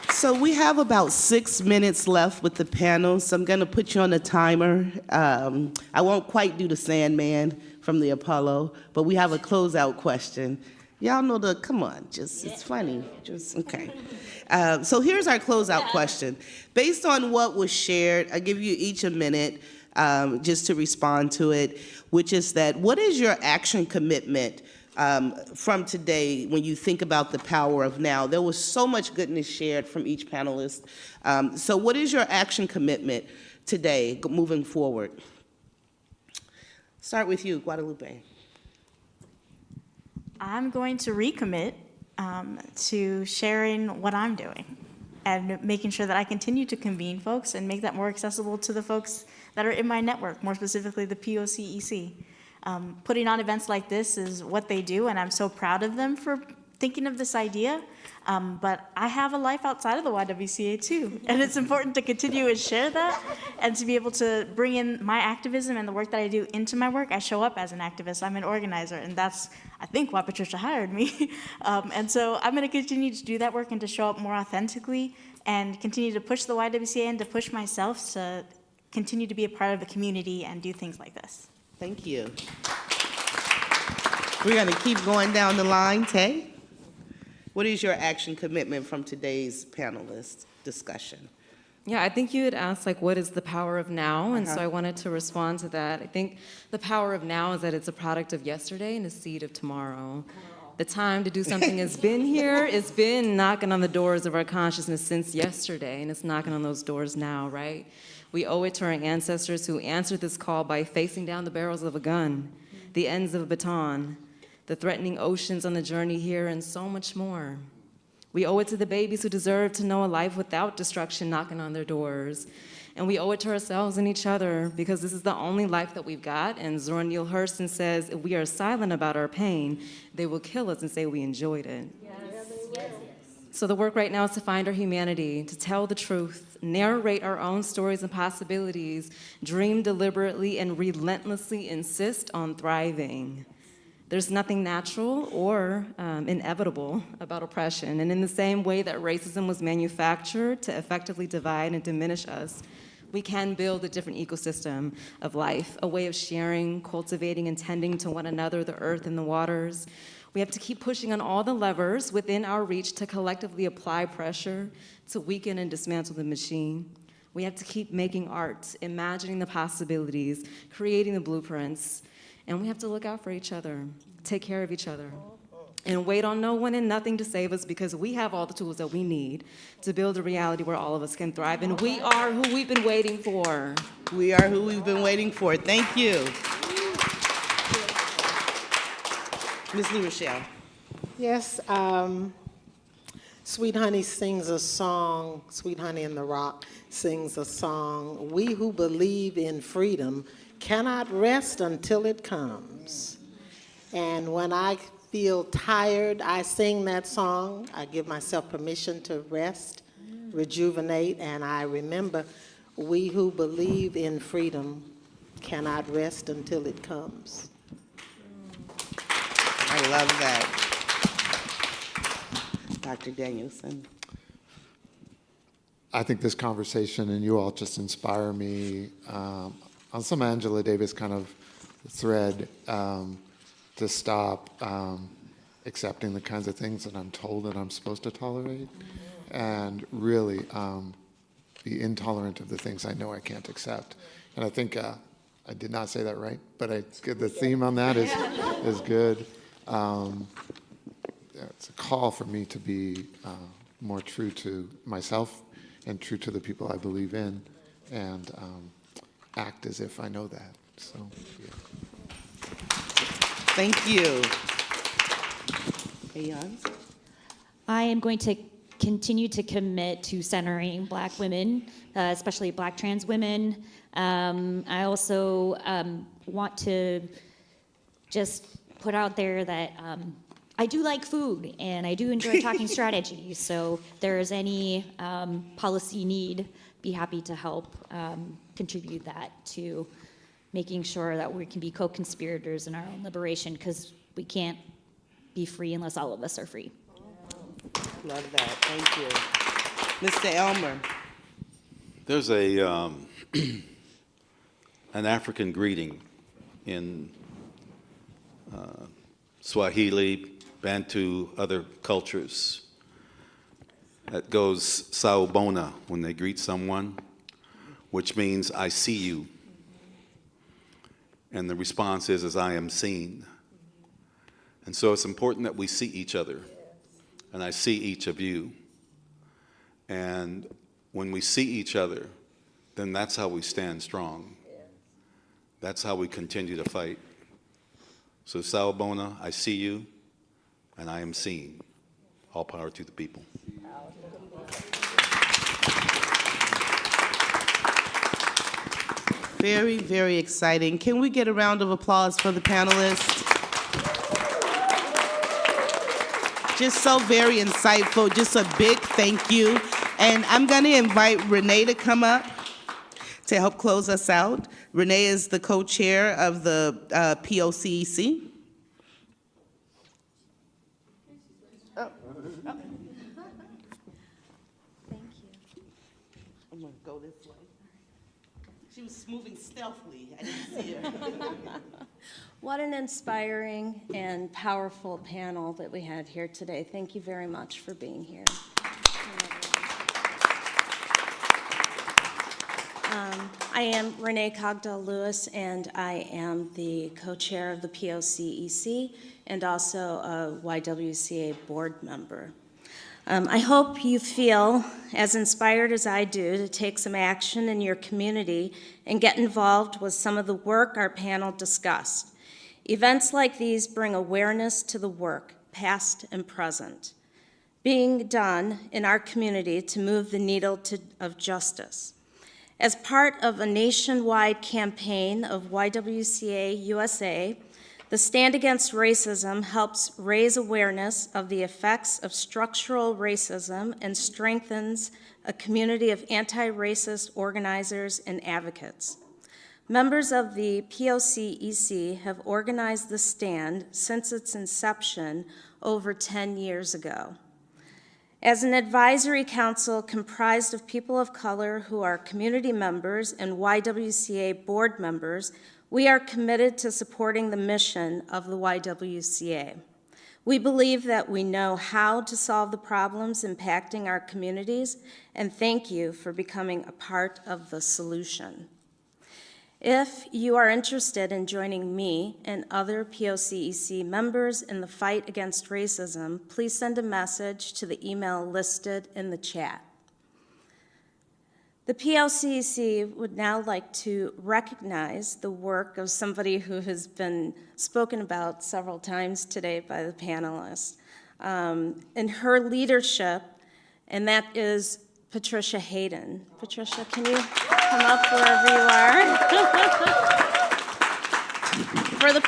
So we have about 6 minutes left with the panel, so I'm going to put you on a timer. I won't quite do the Sandman from the Apollo, but we have a closeout question. Y'all know come on, it's funny, okay. So here's our closeout question. Based on what was shared, I give you each a minute just to respond to it, which is that, what is your action commitment from today when you think about the power of now? There was so much goodness shared from each panelist. So what is your action commitment today moving forward? Start with you, Guadalupe. I'm going to recommit to sharing what I'm doing and making sure that I continue to convene folks and make that more accessible to the folks that are in my network, more specifically the POCEC. Putting on events like this is what they do, and I'm so proud of them for thinking of this idea. But I have a life outside of the YWCA too, and it's important to continue and share that, and to be able to bring in my activism and the work that I do into my work. I show up as an activist, I'm an organizer, and that's, I think, why Patricia hired me. And so I'm gonna continue to do that work and to show up more authentically and continue to push the YWCA and to push myself to continue to be a part of the community and do things like this. Thank you. We're gonna keep going down the line. Tay? What is your action commitment from today's panelist discussion? Yeah, I think you had asked, like, what is the power of now? And so I wanted to respond to that. I think the power of now is that it's a product of yesterday and a seed of tomorrow. The time to do something has been here. It's been knocking on the doors of our consciousness since yesterday, and it's knocking on those doors now, right? We owe it to our ancestors who answered this call by facing down the barrels of a gun, the ends of a baton, the threatening oceans on the journey here, and so much more. We owe it to the babies who deserve to know a life without destruction knocking on their doors. And we owe it to ourselves and each other, because this is the only life that we've got. And Zora Neale Hurston says, if we are silent about our pain, they will kill us and say we enjoyed it. Yes. So the work right now is to find our humanity, to tell the truth, narrate our own stories and possibilities, dream deliberately, and relentlessly insist on thriving. There's nothing natural or inevitable about oppression. And in the same way that racism was manufactured to effectively divide and diminish us, we can build a different ecosystem of life, a way of sharing, cultivating, and tending to one another, the earth and the waters. We have to keep pushing on all the levers within our reach to collectively apply pressure to weaken and dismantle the machine. We have to keep making art, imagining the possibilities, creating the blueprints, And we have to look out for each other, take care of each other, and wait on no one and nothing to save us, because we have all the tools that we need to build a reality where all of us can thrive. And we are who we've been waiting for. We are who we've been waiting for. Thank you. Ms. LueRachelle. Yes, Sweet Honey sings a song, Sweet Honey and the Rock sings a song, we who believe in freedom cannot rest until it comes. And when I feel tired, I sing that song. I give myself permission to rest, rejuvenate, and I remember we who believe in freedom cannot rest until it comes. I love that. Dr. Danielson. I think this conversation and you all just inspire me on some Angela Davis kind of thread to stop accepting the kinds of things that I'm told that I'm supposed to tolerate, and really be intolerant of the things I know I can't accept. And I think I did not say that right, but the theme on that is good. It's a call for me to be more true to myself and true to the people I believe in, and act as if I know that. So, yeah. Thank you. Hyeeun? I am going to continue to commit to centering Black women, especially Black trans women. I also want to just put out there that I do like food and I do enjoy talking strategy. So if there's any policy need, be happy to help contribute that to making sure that we can be co-conspirators in our own liberation, because we can't be free unless all of us are free. Love that. Thank you. Mr. Elmer. There's an African greeting in Swahili, Bantu, other cultures that goes sawubona when they greet someone, which means I see you. And the response is I am seen. And so it's important that we see each other, and I see each of you. And when we see each other, then that's how we stand strong. That's how we continue to fight. So sawubona, I see you, and I am seen. All power to the people. Very, very exciting. Can we get a round of applause for the panelists? Just so very insightful. Just a big thank you. And I'm going to invite Renee to come up to help close us out. Renee is the co-chair of the POCEC. Oh. Thank you. I'm going to go this way. She was moving stealthily. I didn't see her. What an inspiring and powerful panel that we had here today. Thank you very much for being here. I am Renee Cogdell-Lewis, and I am the co-chair of the POCEC and also a YWCA board member. I hope you feel as inspired as I do to take some action in your community and get involved with some of the work our panel discussed. Events like these bring awareness to the work, past and present, being done in our community to move the needle of justice. As part of a nationwide campaign of YWCA USA, the Stand Against Racism helps raise awareness of the effects of structural racism and strengthens a community of anti-racist organizers and advocates. Members of the POCEC have organized the Stand since its inception over 10 years ago. As an advisory council comprised of people of color who are community members and YWCA board members, we are committed to supporting the mission of the YWCA. We believe that we know how to solve the problems impacting our communities, and thank you for becoming a part of the solution. If you are interested in joining me and other POCEC members in the fight against racism, please send a message to the email listed in the chat. The POCEC would now like to recognize the work of somebody who has been spoken about several times today by the panelists, and her leadership, and that is Patricia Hyeeun. Patricia, can you come up wherever you are? For the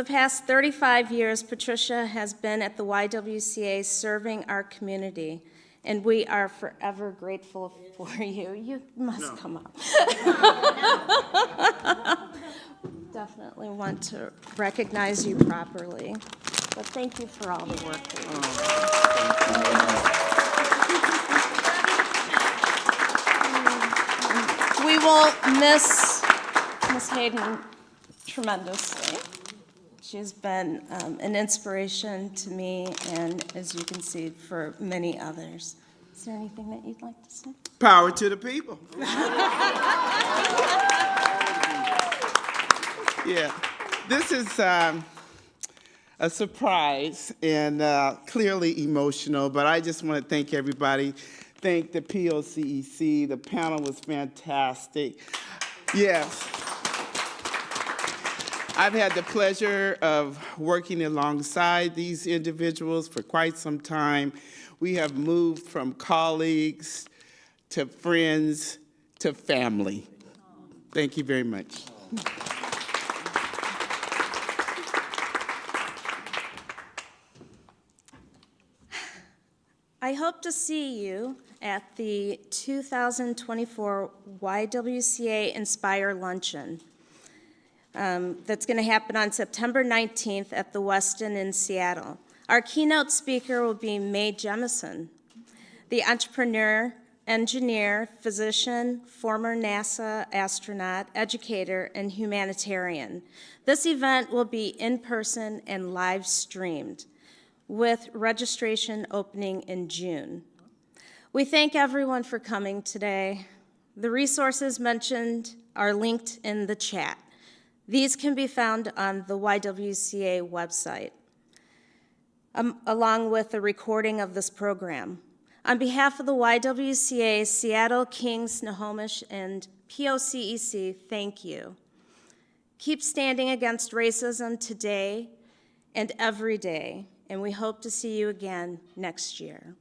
past 35 years, Patricia has been at the YWCA serving our community, and we are forever grateful for you. You must come up. Definitely want to recognize you properly, but thank you for all the work that you do. We will miss Ms. Hyeeun tremendously. She's been an inspiration to me, and as you can see, for many others. Is there anything that you'd like to say? Power to the people. Yeah, this is a surprise and clearly emotional, but I just want to thank everybody. Thank the POCEC. The panel was fantastic. Yes. I've had the pleasure of working alongside these individuals for quite some time. We have moved from colleagues to friends to family. Thank you very much. I hope to see you at the 2024 YWCA Inspire Luncheon. That's going to happen on September 19th at the Westin in Seattle. Our keynote speaker will be Mae Jemison, the entrepreneur, engineer, physician, former NASA astronaut, educator, and humanitarian. This event will be in person and live streamed, with registration opening in June. We thank everyone for coming today. The resources mentioned are linked in the chat. These can be found on the YWCA website, along with a recording of this program. On behalf of the YWCA, Seattle, Kings, Snohomish, and POCEC, thank you. Keep standing against racism today and every day, and we hope to see you again next year.